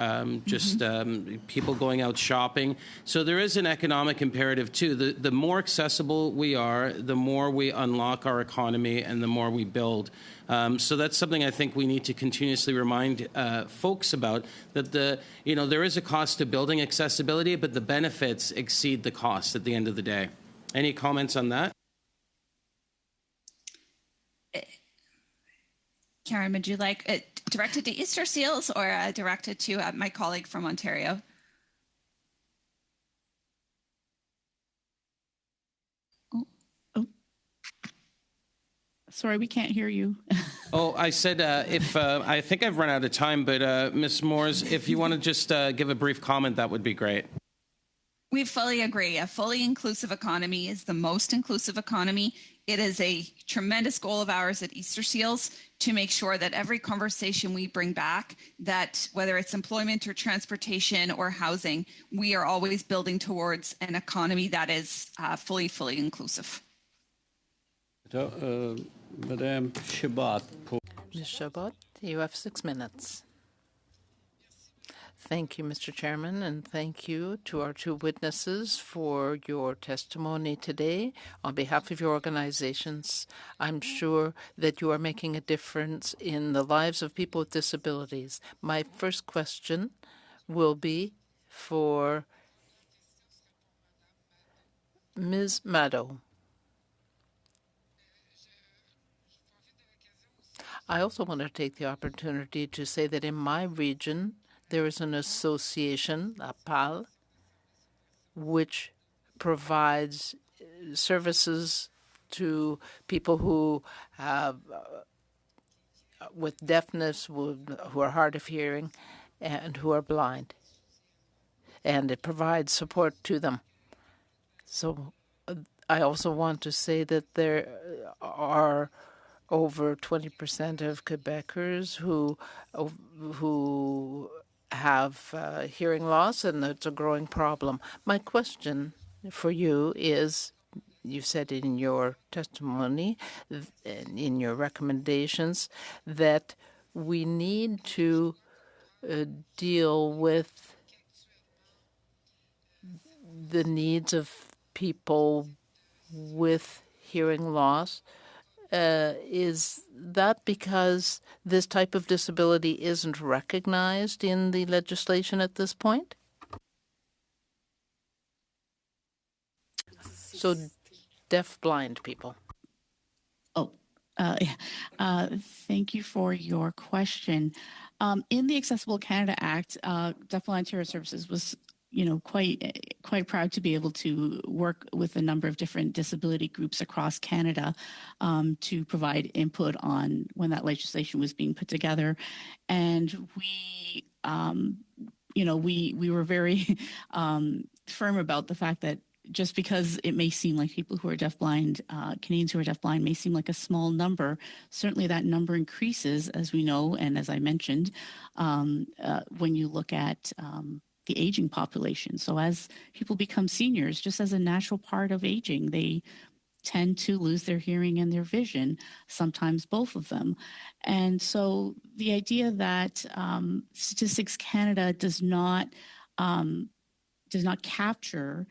people going out shopping. So there is an economic imperative too. The more accessible we are, the more we unlock our economy and the more we build. So that's something I think we need to continuously remind folks about, that there is a cost to building accessibility, but the benefits exceed the cost at the end of the day. Any comments on that? Karen, would you like it directed to Easter Seals or directed to my colleague from Ontario? Sorry, we can't hear you. Oh, I said if I think I've run out of time, but Ms. Moores, if you want to just give a brief comment, that would be great. We fully agree. A fully inclusive economy is the most inclusive economy. It is a tremendous goal of ours at Easter Seals to make sure that every conversation we bring back, that whether it's employment or transportation or housing, we are always building towards an economy that is fully inclusive. Madame Chabot. Ms. Chabot, you have 6 minutes. Thank you, Mr. Chairman, and thank you to our 2 witnesses for your testimony today. On behalf of your organizations, I'm sure that you are making a difference in the lives of people with disabilities. My first question will be for Ms. Maddow. I also want to take the opportunity to say that in my region, there is an association, APAL, which provides services to people who have with deafness, who are hard of hearing, and who are blind. And it provides support to them. So I also want to say that there are over 20% of Quebecers who have hearing loss, and it's a growing problem. My question for you is, you said in your testimony, in your recommendations, that we need to deal with the needs of people with hearing loss. Is that because this type of disability isn't recognized in the legislation at this point? So deaf-blind people. Thank you for your question. In the Accessible Canada Act, Deaf-Blind Ontario Services was quite proud to be able to work with a number of different disability groups across Canada to provide input on when that legislation was being put together. And we were very firm about the fact that just because it may seem like people who are deafblind, Canadians who are deafblind may seem like a small number, certainly that number increases, as we know, and as I mentioned, when you look at the aging population. So as people become seniors, just as a natural part of aging, they tend to lose their hearing and their vision, sometimes both of them. And so the idea that Statistics Canada does not capture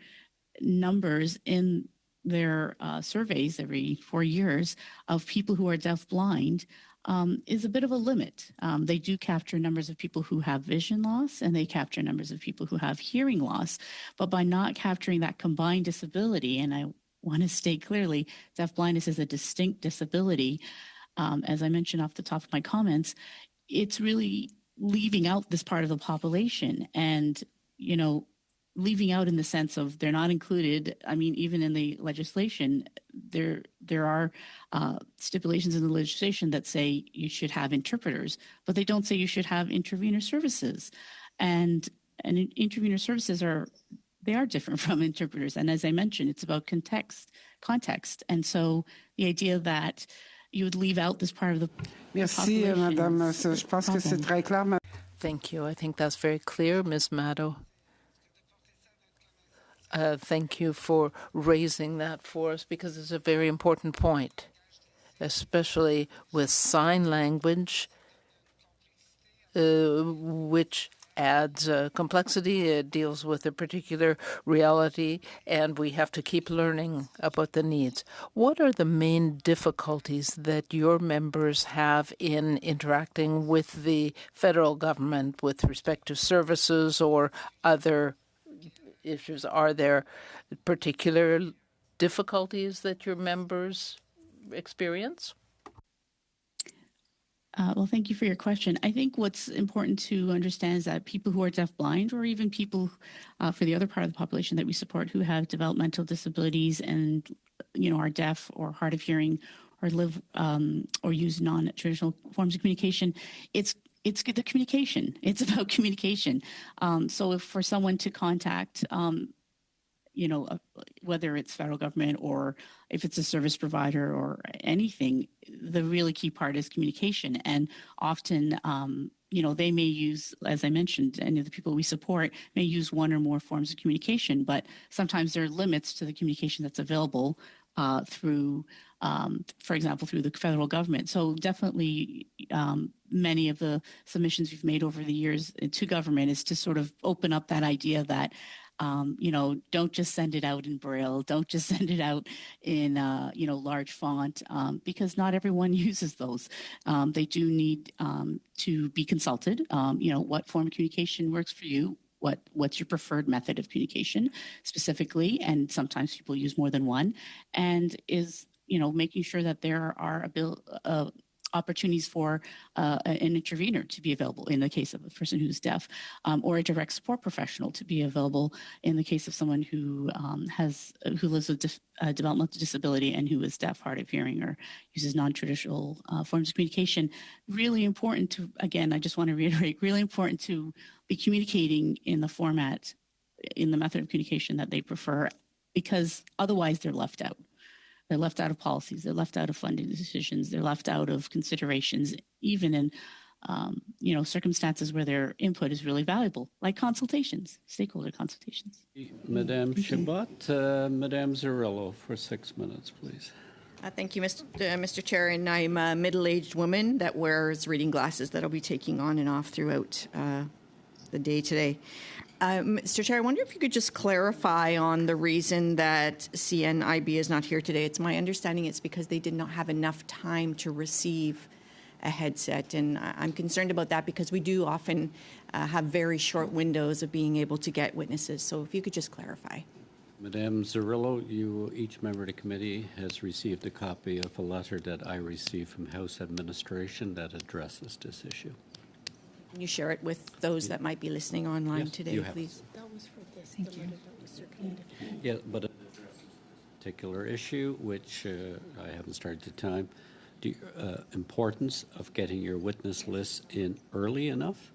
numbers in their surveys every 4 years of people who are deafblind is a bit of a limit. They do capture numbers of people who have vision loss, and they capture numbers of people who have hearing loss. But by not capturing that combined disability, and I want to state clearly, deafblindness is a distinct disability, as I mentioned off the top of my comments, it's really leaving out this part of the population. And, leaving out in the sense of they're not included. I mean, even in the legislation, there are stipulations in the legislation that say you should have interpreters, but they don't say you should have intervener services. And intervener services are different from interpreters. And as I mentioned, it's about context. And so the idea that you would leave out this part of the Merci, Madame. Je pense que c'est très clair. Thank you. I think that's very clear, Ms. Maddow. Thank you for raising that for us, because it's a very important point, especially with sign language, which adds complexity. It deals with a particular reality, and we have to keep learning about the needs. What are the main difficulties that your members have in interacting with the federal government with respect to services or other issues? Are there particular difficulties that your members experience? Well, thank you for your question. I think what's important to understand is that people who are deafblind, or even people for the other part of the population that we support who have developmental disabilities and, are deaf or hard of hearing or live or use non-traditional forms of communication, it's the communication. It's about communication. So if for someone to contact, whether it's federal government or if it's a service provider or anything, the really key part is communication. And often, they may use, as I mentioned, any of the people we support may use one or more forms of communication, but sometimes there are limits to the communication that's available through, for example, through the federal government. So definitely many of the submissions we've made over the years to government is to sort of open up that idea that don't just send it out in Braille. Don't just send it out in, large font, because not everyone uses those. They do need to be consulted. What form of communication works for you? What's your preferred method of communication specifically? And sometimes people use more than one. And is, making sure that there are opportunities for an intervener to be available in the case of a person who's deaf, or a direct support professional to be available in the case of someone who lives with a developmental disability and who is deaf, hard of hearing, or uses non-traditional forms of communication. Really important to, again, I just want to reiterate, really important to be communicating in the format, in the method of communication that they prefer, because otherwise they're left out. They're left out of policies. They're left out of funding decisions. They're left out of considerations, even in, circumstances where their input is really valuable, like consultations, stakeholder consultations. Madame Chabot, Madame Zarrillo for 6 minutes, please. Thank you, Mr. Chair. And I'm a middle-aged woman that wears reading glasses that I'll be taking on and off throughout the day today. Mr. Chair, I wonder if you could just clarify on the reason that CNIB is not here today. It's my understanding it's because they did not have enough time to receive a headset. And I'm concerned about that because we do often have very short windows of being able to get witnesses. So if you could just clarify. Madame Zarrillo, each member of the committee has received a copy of a letter that I received from House Administration that addresses this issue. Can you share it with those that might be listening online today, please? That was for this. Thank you. Yeah, but it addresses a particular issue, which I haven't started the time. The importance of getting your witness list in early enough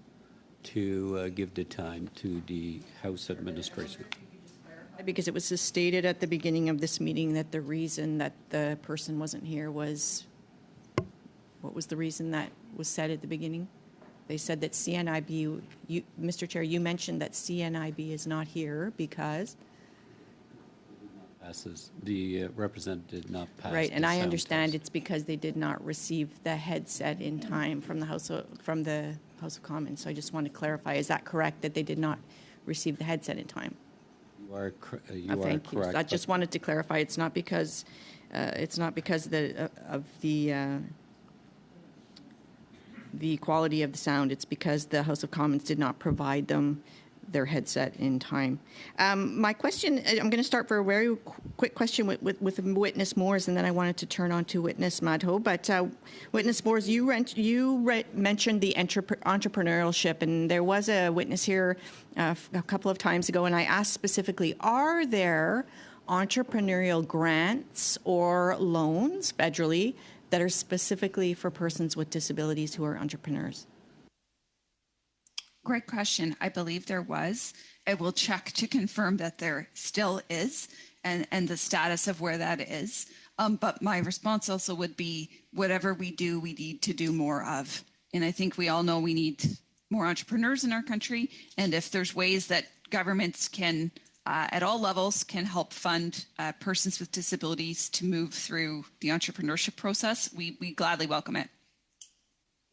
to give the time to the House Administration. Because it was stated at the beginning of this meeting that the reason that the person wasn't here was, what was the reason that was said at the beginning? They said that CNIB, Mr. Chair, you mentioned that CNIB is not here because? The representative did not pass. Right, and I understand it's because they did not receive the headset in time from the House of Commons. So I just want to clarify, is that correct that they did not receive the headset in time? You are thank correct. You. So I just wanted to clarify. It's not because the quality of the sound. It's because the House of Commons did not provide them their headset in time. My question, I'm going to start for a very quick question with Witness Moores, and then I wanted to turn on to Witness Madho. But Witness Moores, you mentioned the entrepreneurship, and there was a witness here a couple of times ago, and I asked specifically, are there entrepreneurial grants or loans federally that are specifically for persons with disabilities who are entrepreneurs? Great question. I believe there was. I will check to confirm that there still is and the status of where that is. But my response also would be, whatever we do, we need to do more of. And I think we all know we need more entrepreneurs in our country. And if there's ways that governments can, at all levels, can help fund persons with disabilities to move through the entrepreneurship process, we gladly welcome it.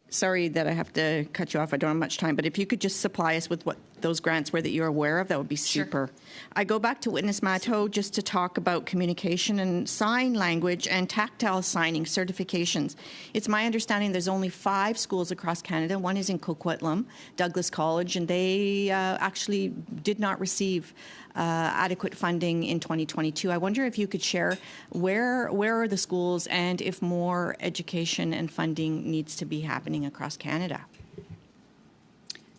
Sorry that I have to cut you off. I don't have much time, but if you could just supply us with what those grants were that you're aware of, that would be super. I go back to Witness Matto just to talk about communication and sign language and tactile signing certifications. It's my understanding there's only 5 schools across Canada. One is in Coquitlam, Douglas College, and they actually did not receive adequate funding in 2022. I wonder if you could share where are the schools and if more education and funding needs to be happening across Canada.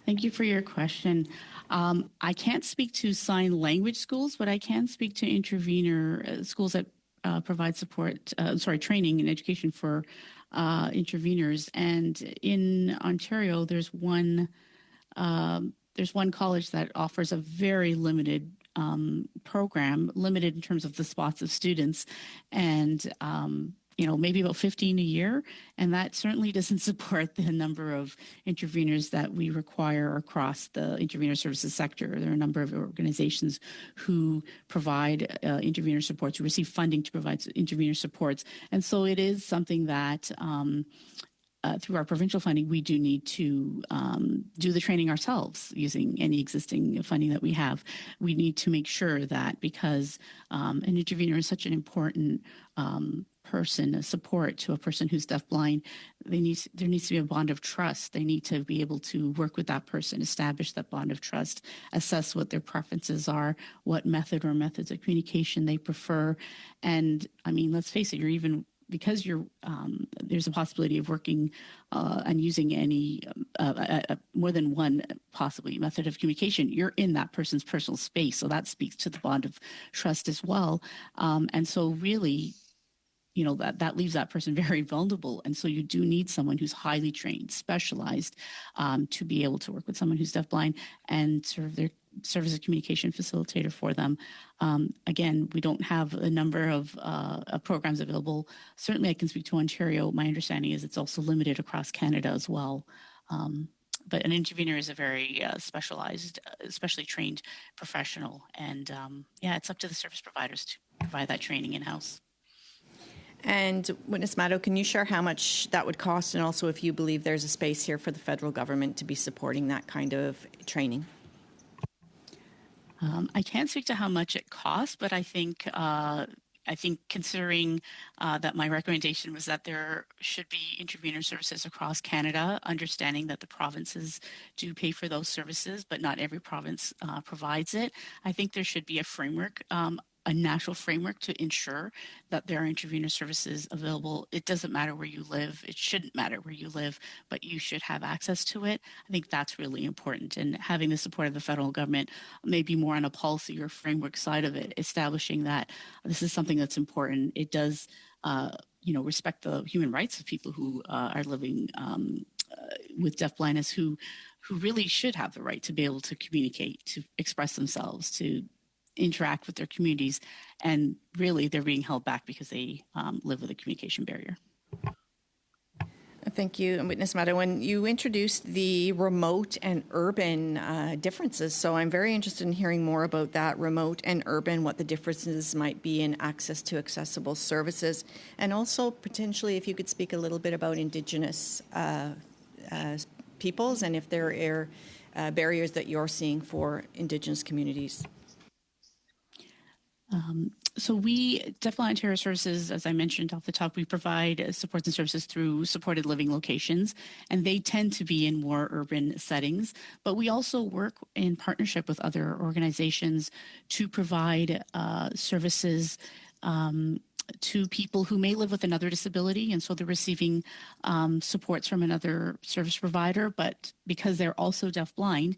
Thank you for your question. I can't speak to sign language schools, but I can speak to intervener schools that provide training and education for interveners. And in Ontario, there's one college that offers a very limited program, limited in terms of the spots of students, and maybe about 15 a year, and that certainly doesn't support the number of interveners that we require across the intervener services sector. There are a number of organizations who provide intervener supports, who receive funding to provide intervener supports, and so it is something that through our provincial funding, we do need to do the training ourselves using any existing funding that we have. We need to make sure that because an intervener is such an important person, a support to a person who's deafblind, there needs to be a bond of trust. They need to be able to work with that person, establish that bond of trust, assess what their preferences are, what method or methods of communication they prefer. And I mean, let's face it, because there's a possibility of working and using any more than one possibly method of communication, you're in that person's personal space. So that speaks to the bond of trust as well. And so really, that leaves that person very vulnerable. And so you do need someone who's highly trained, specialized, to be able to work with someone who's deafblind and serve as a communication facilitator for them. Again, we don't have a number of programs available. Certainly I can speak to Ontario. My understanding is it's also limited across Canada as well. But an intervener is a very specialized, especially trained professional. And it's up to the service providers to provide that training in-house. And Witness Matto, can you share how much that would cost, and also if you believe there's a space here for the federal government to be supporting that kind of training? I can't speak to how much it costs, but I think considering that my recommendation was that there should be intervener services across Canada, understanding that the provinces do pay for those services, but not every province provides it. I think there should be a framework, a national framework to ensure that there are intervener services available. It doesn't matter where you live. It shouldn't matter where you live, but you should have access to it. I think that's really important. And having the support of the federal government, maybe more on a policy or framework side of it, establishing that this is something that's important. It does, respect the human rights of people who are living with deafblindness, who really should have the right to be able to communicate, to express themselves, to interact with their communities, and really they're being held back because they live with a communication barrier. Thank you, Witness Matto. When you introduced the remote and urban differences, so I'm very interested in hearing more about that, remote and urban, what the differences might be in access to accessible services, and also potentially if you could speak a little bit about Indigenous peoples and if there are barriers that you're seeing for Indigenous communities. So we, Deafblind Ontario Services, as I mentioned off the top, we provide supports and services through supported living locations, and they tend to be in more urban settings. But we also work in partnership with other organizations to provide services to people who may live with another disability, and so they're receiving supports from another service provider, but because they're also deafblind,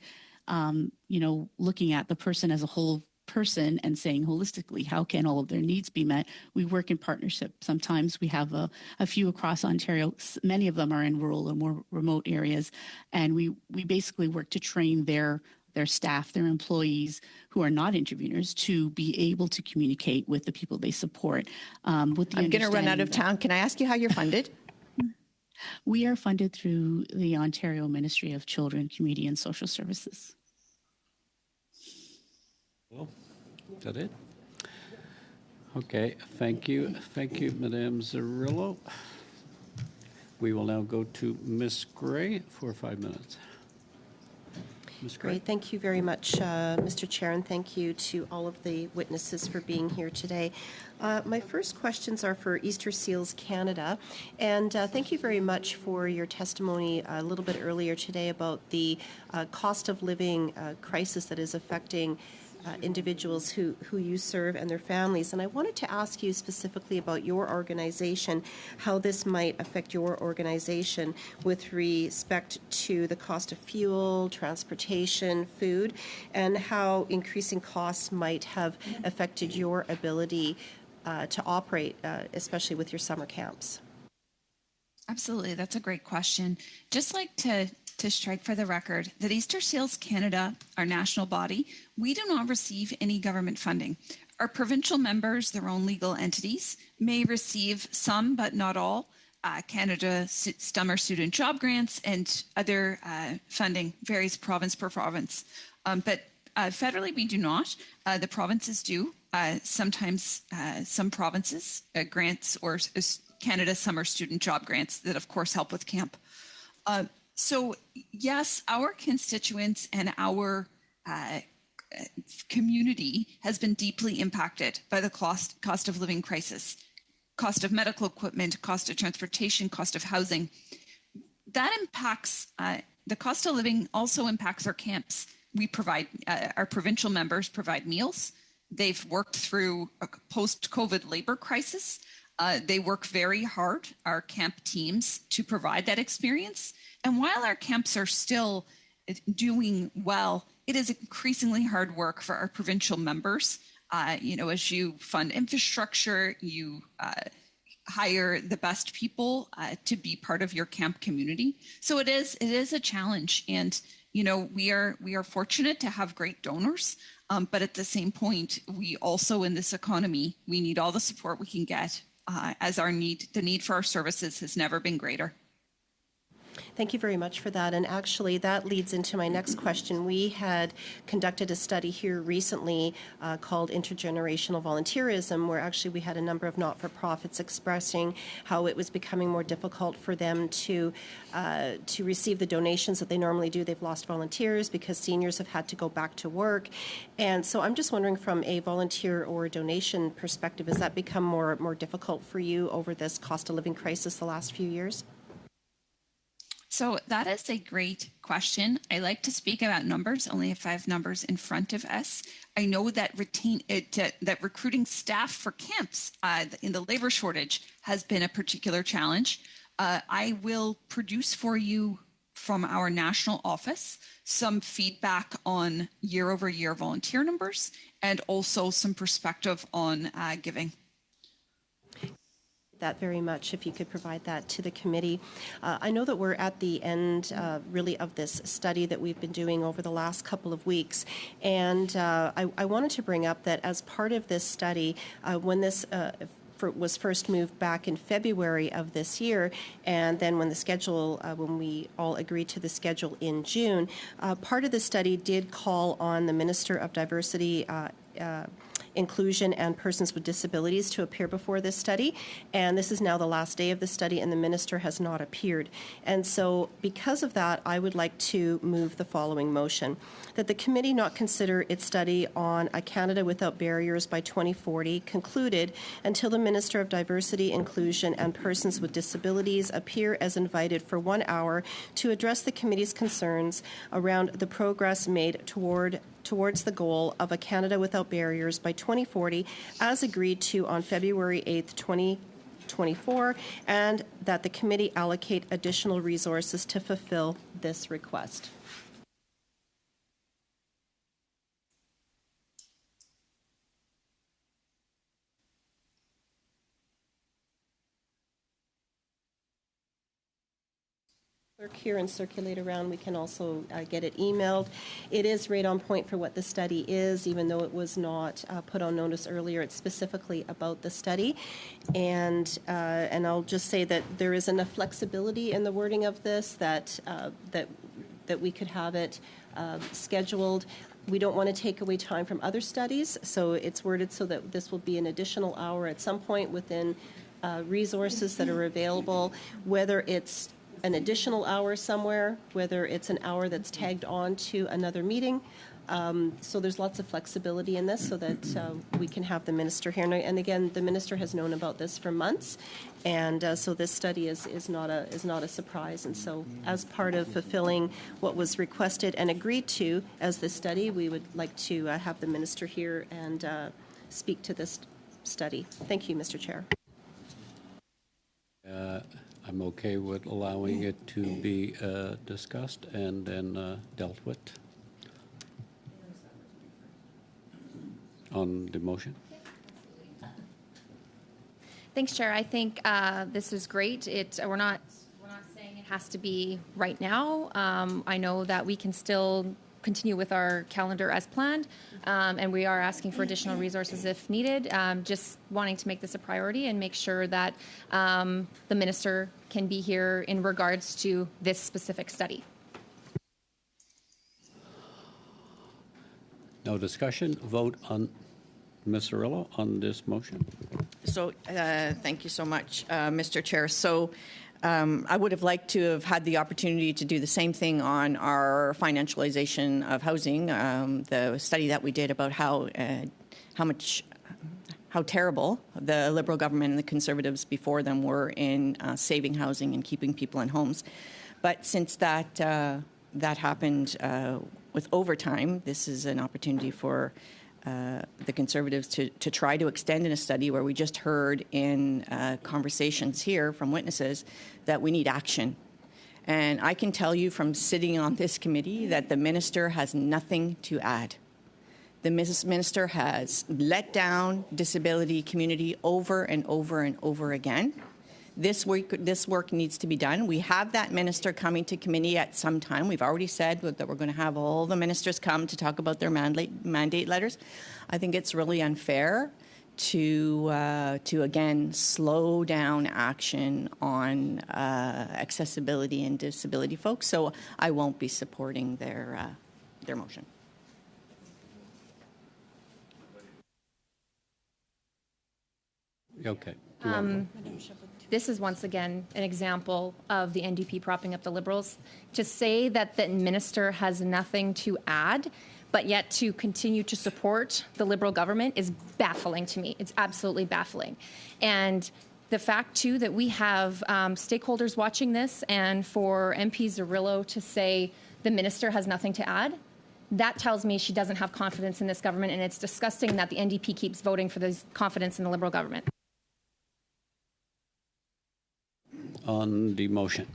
looking at the person as a whole person and saying holistically, how can all of their needs be met? We work in partnership. Sometimes we have a few across Ontario. Many of them are in rural or more remote areas, and we basically work to train their staff, their employees who are not interveners, to be able to communicate with the people they support. I'm going to run out of time. Can I ask you how you're funded? We are funded through the Ontario Ministry of Children, Community and Social Services. Well, is that it? Okay, thank you. Thank you, Madame Zerillo. We will now go to Ms. Gray for 5 minutes. Ms. Craig. Great. Thank you very much, Mr. Chair, and thank you to all of the witnesses for being here today. My first questions are for Easter Seals Canada, and thank you very much for your testimony a little bit earlier today about the cost of living crisis that is affecting individuals who you serve and their families. And I wanted to ask you specifically about your organization, how this might affect your organization with respect to the cost of fuel, transportation, food, and how increasing costs might have affected your ability to operate, especially with your summer camps. Absolutely. That's a great question. Just like to strike for the record that Easter Seals Canada, our national body, we do not receive any government funding. Our provincial members, their own legal entities, may receive some, but not all, Canada Summer Student Job Grants and other funding, varies province per province. But federally, we do not. The provinces do. Sometimes some provinces grants or Canada Summer Student Job Grants that, of course, help with camp. So yes, our constituents and our community has been deeply impacted by the cost of living crisis, cost of medical equipment, cost of transportation, cost of housing. That impacts, the cost of living also impacts our camps. We provide, our provincial members provide meals. They've worked through a post-COVID labor crisis. They work very hard, our camp teams, to provide that experience. And while our camps are still doing well, it is increasingly hard work for our provincial members. As you fund infrastructure, you hire the best people to be part of your camp community. So it is a challenge. And, we are fortunate to have great donors. But at the same point, we also in this economy, we need all the support we can get as the need for our services has never been greater. Thank you very much for that. And actually, that leads into my next question. We had conducted a study here recently called Intergenerational Volunteerism, where actually we had a number of not-for-profits expressing how it was becoming more difficult for them to receive the donations that they normally do. They've lost volunteers because seniors have had to go back to work. And so I'm just wondering, from a volunteer or donation perspective, has that become more difficult for you over this cost of living crisis the last few years? So that is a great question. I like to speak about numbers only if I have numbers in front of us. I know that that recruiting staff for camps in the labor shortage has been a particular challenge. I will produce for you from our national office some feedback on year-over-year volunteer numbers and also some perspective on giving. That very much, if you could provide that to the committee. I know that we're at the end really of this study that we've been doing over the last couple of weeks, and I wanted to bring up that as part of this study, when this was first moved back in February of this year, and then when the schedule, when we all agreed to the schedule in June, part of the study did call on the Minister of Diversity, Inclusion and Persons with Disabilities to appear before this study, and this is now the last day of the study, and the minister has not appeared. And so because of that, I would like to move the following motion: that the committee not consider its study on a Canada Without Barriers by 2040 concluded until the Minister of Diversity, Inclusion and Persons with Disabilities appear as invited for 1 hour to address the committee's concerns around the progress made towards the goal of a Canada Without Barriers by 2040, as agreed to on February 8th, 2024, and that the committee allocate additional resources to fulfill this request. Here and circulate around. We can also get it emailed. It is right on point for what the study is, even though it was not put on notice earlier. It's specifically about the study, and I'll just say that there is enough flexibility in the wording of this that we could have it scheduled. We don't want to take away time from other studies, so it's worded so that this will be an additional hour at some point within resources that are available, whether it's an additional hour somewhere, whether it's an hour that's tagged on to another meeting. So there's lots of flexibility in this so that we can have the minister here. And again, the minister has known about this for months, and so this study is not a surprise. And so as part of fulfilling what was requested and agreed to as this study, we would like to have the minister here and speak to this study. Thank you, Mr. Chair. I'm okay with allowing it to be discussed and then dealt with on the motion. Thanks, Chair. I think this is great. We're not saying it has to be right now. I know that we can still continue with our calendar as planned, and we are asking for additional resources if needed. Just wanting to make this a priority and make sure that the minister can be here in regards to this specific study. No discussion. Vote on Ms. Cirillo on this motion. So thank you so much, Mr. Chair. So I would have liked to have had the opportunity to do the same thing on our financialization of housing, the study that we did about how terrible the Liberal government and the Conservatives before them were in saving housing and keeping people in homes. But since that happened with overtime, this is an opportunity for the Conservatives to try to extend in a study where we just heard in conversations here from witnesses that we need action. And I can tell you from sitting on this committee that the minister has nothing to add. The minister has let down disability community over and over and over again. This work needs to be done. We have that minister coming to committee at some time. We've already said that we're going to have all the ministers come to talk about their mandate letters. I think it's really unfair to again slow down action on accessibility and disability folks. So I won't be supporting their motion. Okay. This is once again an example of the NDP propping up the Liberals. To say that the minister has nothing to add, but yet to continue to support the Liberal government is baffling to me. It's absolutely baffling. And the fact, too, that we have stakeholders watching this, and for MP Cirillo to say the minister has nothing to add, that tells me she doesn't have confidence in this government, and it's disgusting that the NDP keeps voting for this confidence in the Liberal government. On the motion.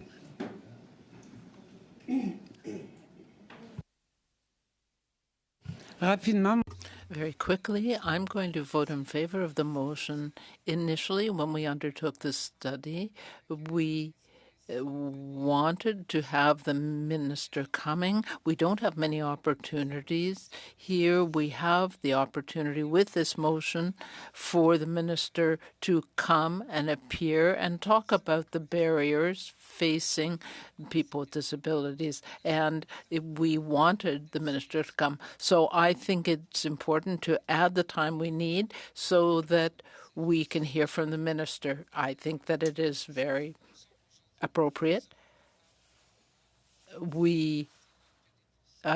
Very quickly, I'm going to vote in favor of the motion. Initially, when we undertook this study, we wanted to have the minister coming. We don't have many opportunities. Here we have the opportunity with this motion for the minister to come and appear and talk about the barriers facing people with disabilities. And we wanted the minister to come. So I think it's important to add the time we need so that we can hear from the minister. I think that it is very appropriate. I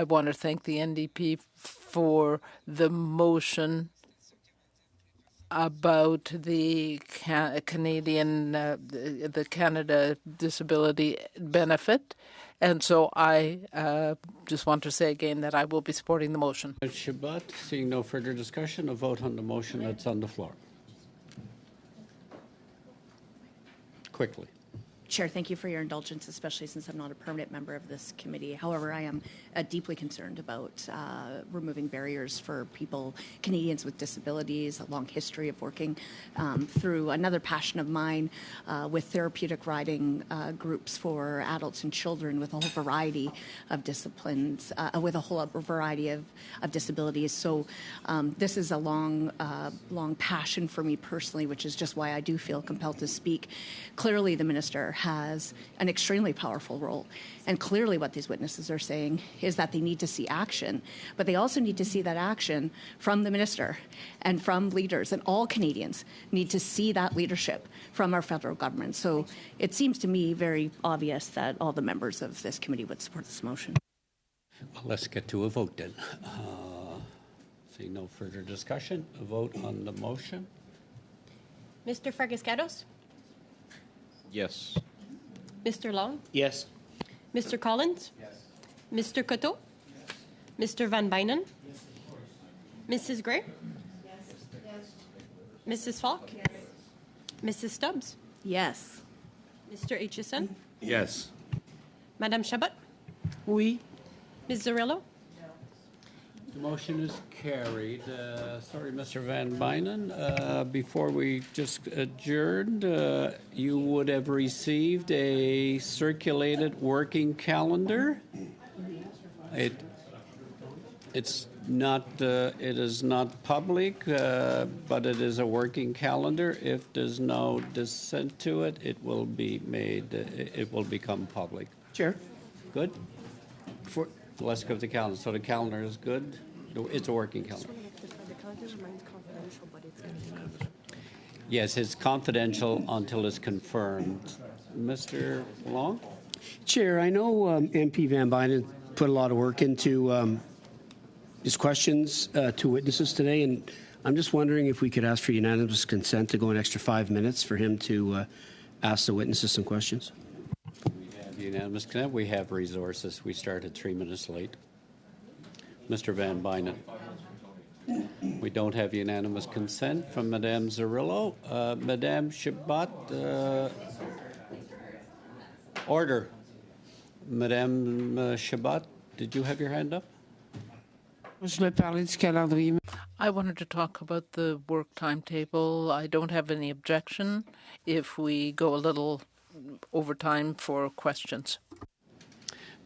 want to thank the NDP for the motion about the Canada Disability Benefit. And so I just want to say again that I will be supporting the motion. Shabbat, seeing no further discussion, a vote on the motion that's on the floor. Quickly. Chair, thank you for your indulgence, especially since I'm not a permanent member of this committee. However, I am deeply concerned about removing barriers for people, Canadians with disabilities, a long history of working through another passion of mine with therapeutic riding groups for adults and children with a whole variety of disciplines, with a whole variety of disabilities. So this is a long passion for me personally, which is just why I do feel compelled to speak. Clearly, the minister has an extremely powerful role. And clearly what these witnesses are saying is that they need to see action, but they also need to see that action from the minister and from leaders, and all Canadians need to see that leadership from our federal government. So it seems to me very obvious that all the members of this committee would support this motion. Well, let's get to a vote then. See no further discussion. A vote on the motion. Mr. Fragascados? Yes. Mr. Long? Yes. Mr. Collins? Yes. Mr. Coteau? Yes. Mr. Van Bynen? Yes. Mrs. Gray? Yes. Mrs. Falk? Yes. Mrs. Stubbs? Yes. Mr. Aitchison? Yes. Madame Chabot? Oui. Ms. Zarrillo? The motion is carried. Sorry, Mr. Van Bynen. Before we just adjourned, you would have received a circulated working calendar. It is not public, but it is a working calendar. If there's no dissent to it, it will become public. Chair. Good? Let's go to the calendar. So the calendar is good. It's a working calendar. Yes, it's confidential until it's confirmed. Mr. Long? Chair, I know MP Van Bynen put a lot of work into his questions to witnesses today, and I'm just wondering if we could ask for unanimous consent to go an extra 5 minutes for him to ask the witnesses some questions. Unanimous consent. We have resources. We started 3 minutes late. Mr. Van Bynen. We don't have unanimous consent from Madame Zarrillo. Madame Chabot, order. Madame Chabot, did you have your hand up? Je vais parler du calendrier. I wanted to talk about the work timetable. I don't have any objection if we go a little over time for questions.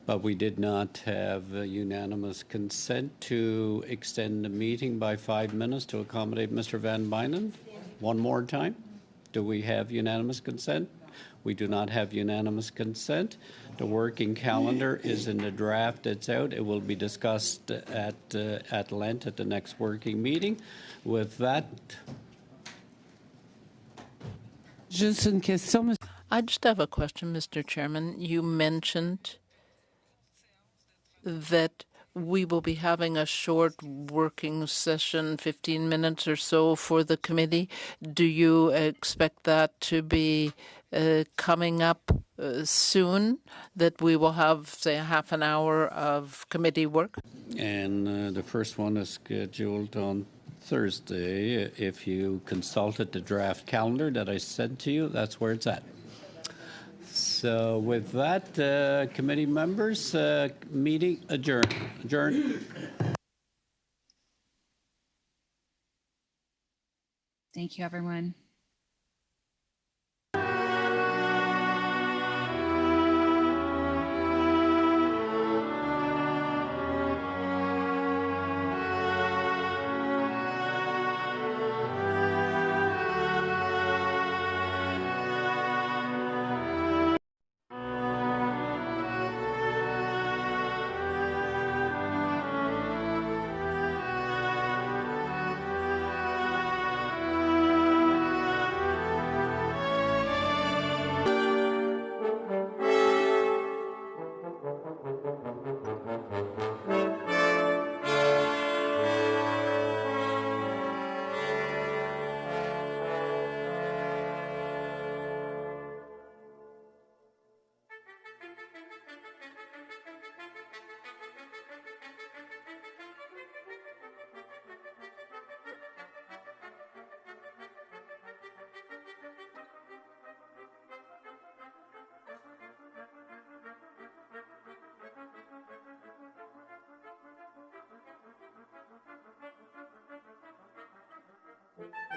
But we did not have unanimous consent to extend the meeting by 5 minutes to accommodate Mr. Van Bynen. One more time. Do we have unanimous consent? We do not have unanimous consent. The working calendar is in the draft that's out. It will be discussed at length at the next working meeting. With that, Juste une question, I just have a question, Mr. Chairman. You mentioned that we will be having a short working session, 15 minutes or so for the committee. Do you expect that to be coming up soon, that we will have, say, a half an hour of committee work? and the first one is scheduled on Thursday. If you consulted the draft calendar that I sent to you, that's where it's at. So with that, committee members, meeting adjourned. Thank you, everyone. Thank you.